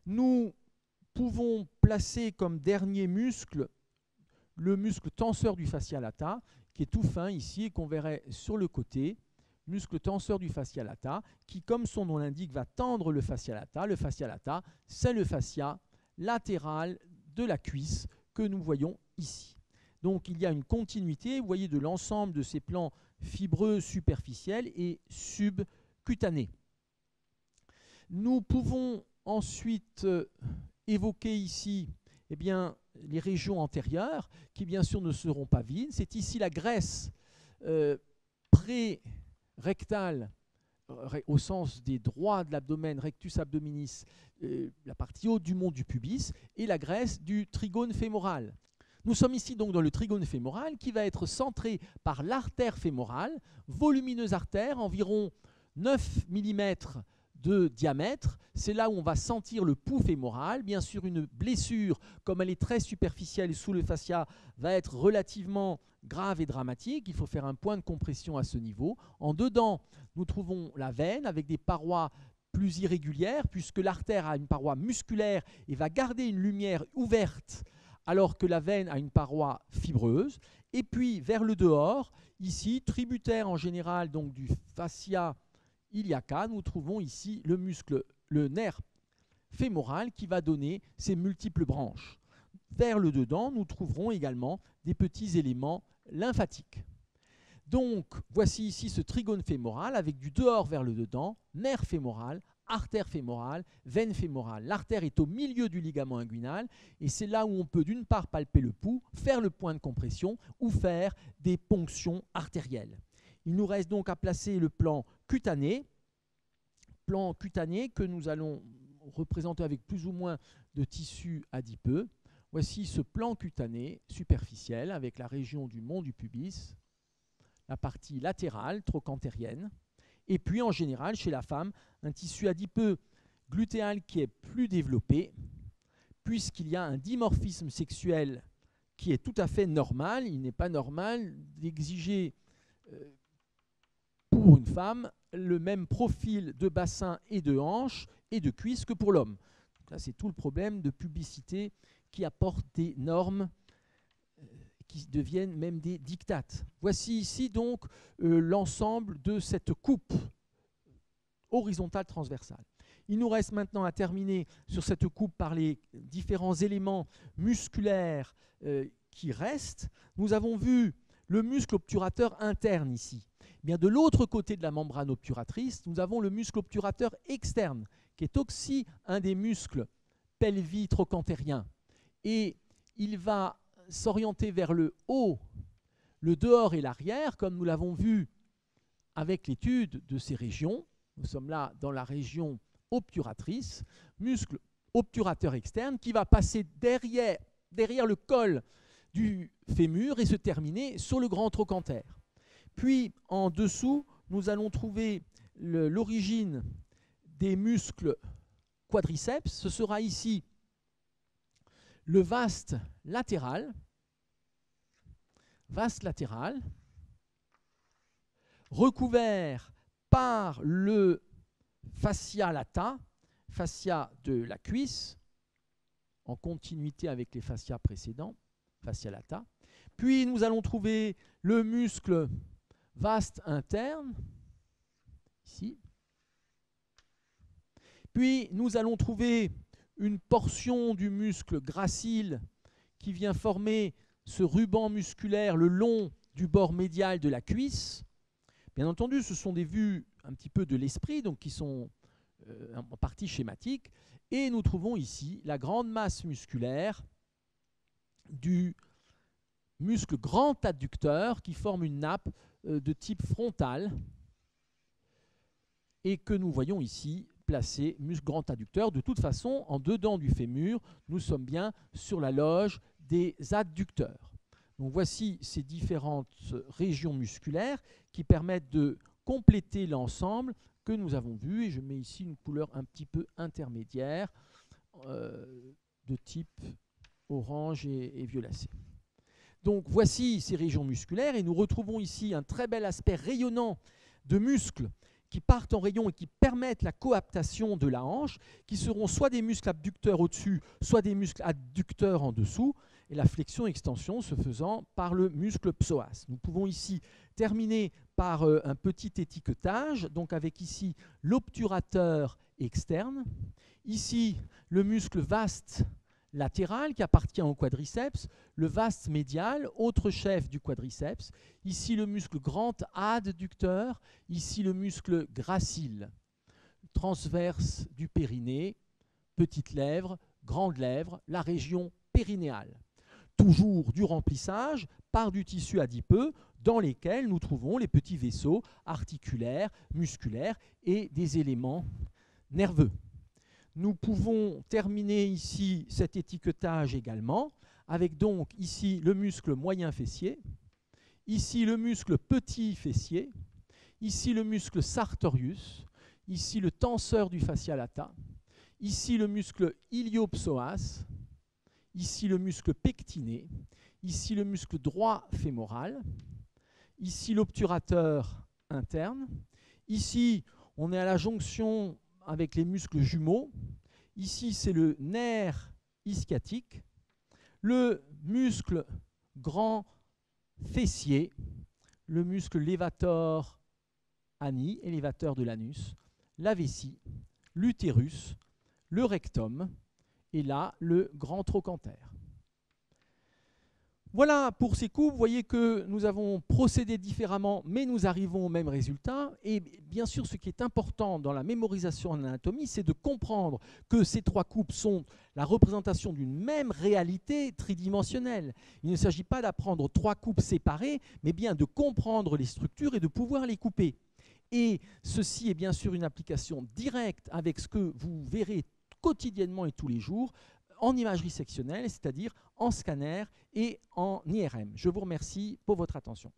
Nous pouvons placer comme dernier muscle le muscle tenseur du fascia lata qui est tout fin ici et qu'on verrait sur le côté, muscle tenseur du fascia lata qui, comme son nom l'indique, va tendre le fascia lata. Le fascia lata, c'est le fascia latéral de la cuisse que nous voyons ici. Donc il y a une continuité, vous voyez, de l'ensemble de ces plans fibreux superficiels et subcutanés. Nous pouvons ensuite évoquer ici eh bien, les régions antérieures, qui bien sûr ne seront pas vides. C'est ici la graisse pré-rectale, au sens des droits de l'abdomen, rectus abdominis, la partie haute du mont du pubis, et la graisse du trigone fémoral. Nous sommes ici donc dans le trigone fémoral qui va être centré par l'artère fémorale, volumineuse artère, environ 9 mm de diamètre. C'est là où on va sentir le pouls fémoral. Bien sûr, une blessure, comme elle est très superficielle sous le fascia, va être relativement grave et dramatique. Il faut faire un point de compression à ce niveau. En dedans, nous trouvons la veine avec des parois plus irrégulières, puisque l'artère a une paroi musculaire et va garder une lumière ouverte, alors que la veine a une paroi fibreuse. Et puis, vers le dehors, ici, tributaire en général donc du fascia iliaca, nous trouvons ici le muscle, le nerf fémoral qui va donner ces multiples branches. Vers le dedans, nous trouverons également des petits éléments lymphatiques. Donc, voici ici ce trigone fémoral avec du dehors vers le dedans, nerf fémoral, artère fémorale, veine fémorale. L'artère est au milieu du ligament inguinal et c'est là où on peut d'une part palper le pouls, faire le point de compression ou faire des ponctions artérielles. Il nous reste donc à placer le plan cutané que nous allons représenter avec plus ou moins de tissu adipeux. Voici ce plan cutané superficiel avec la région du mont du pubis, la partie latérale, trochantérienne, et puis en général chez la femme, un tissu adipeux glutéal qui est plus développé, puisqu'il y a un dimorphisme sexuel qui est tout à fait normal. Il n'est pas normal d'exiger pour une femme le même profil de bassin et de hanche et de cuisse que pour l'homme. Là, c'est tout le problème de publicité qui apporte des normes qui deviennent même des dictates. Voici ici donc l'ensemble de cette coupe horizontale transversale. Il nous reste maintenant à terminer sur cette coupe par les différents éléments musculaires qui restent. Nous avons vu le muscle obturateur interne ici. Eh bien, de l'autre côté de la membrane obturatrice, nous avons le muscle obturateur externe, qui est aussi un des muscles pelvi-trochantériens. Et il va s'orienter vers le haut, le dehors et l'arrière, comme nous l'avons vu avec l'étude de ces régions. Nous sommes là dans la région obturatrice, muscle obturateur externe qui va passer derrière le col du fémur et se terminer sur le grand trochanter. Puis en dessous, nous allons trouver l'origine des muscles quadriceps. Ce sera ici le vaste latéral, recouvert par le fascia lata, fascia de la cuisse, en continuité avec les fascias précédents, fascia lata. Puis nous allons trouver le muscle vaste interne, ici. Puis nous allons trouver une portion du muscle gracile qui vient former ce ruban musculaire le long du bord médial de la cuisse. Bien entendu, ce sont des vues un petit peu de l'esprit, donc qui sont en partie schématiques. Et nous trouvons ici la grande masse musculaire du muscle grand adducteur qui forme une nappe de type frontal et que nous voyons ici placé muscle grand adducteur. De toute façon, en dedans du fémur, nous sommes bien sur la loge des adducteurs. Donc voici ces différentes régions musculaires qui permettent de compléter l'ensemble que nous avons vu. Et je mets ici une couleur un petit peu intermédiaire de type orange et violacé. Donc voici ces régions musculaires et nous retrouvons ici un très bel aspect rayonnant de muscles qui partent en rayon et qui permettent la coaptation de la hanche, qui seront soit des muscles abducteurs au-dessus, soit des muscles adducteurs en dessous, et la flexion-extension se faisant par le muscle psoas. Nous pouvons ici terminer par un petit étiquetage, donc avec ici l'obturateur externe, ici le muscle vaste latéral qui appartient au quadriceps, le vaste médial, autre chef du quadriceps, ici le muscle grand adducteur, ici le muscle gracile, transverse du périnée, petite lèvre, grande lèvre, la région périnéale. Toujours du remplissage par du tissu adipeux dans lesquels nous trouvons les petits vaisseaux articulaires, musculaires et des éléments nerveux. Nous pouvons terminer ici cet étiquetage également avec donc ici le muscle moyen fessier, ici le muscle petit fessier, ici le muscle sartorius, ici le tenseur du fascia lata, ici le muscle iliopsoas, ici le muscle pectiné, ici le muscle droit fémoral, ici l'obturateur interne, ici on est à la jonction avec les muscles jumeaux, ici c'est le nerf ischiatique, le muscle grand fessier, le muscle lévateur ani, élévateur de l'anus, la vessie, l'utérus, le rectum, et là, le grand trochanter. Voilà pour ces coups. Vous voyez que nous avons procédé différemment, mais nous arrivons au même résultat. Et bien sûr, ce qui est important dans la mémorisation en anatomie, c'est de comprendre que ces trois coupes sont la représentation d'une même réalité tridimensionnelle. Il ne s'agit pas d'apprendre trois coupes séparées, mais bien de comprendre les structures et de pouvoir les couper. Et ceci est bien sûr une application directe avec ce que vous verrez quotidiennement et tous les jours en imagerie sectionnelle, c'est-à-dire en scanner et en IRM. Je vous remercie pour votre attention.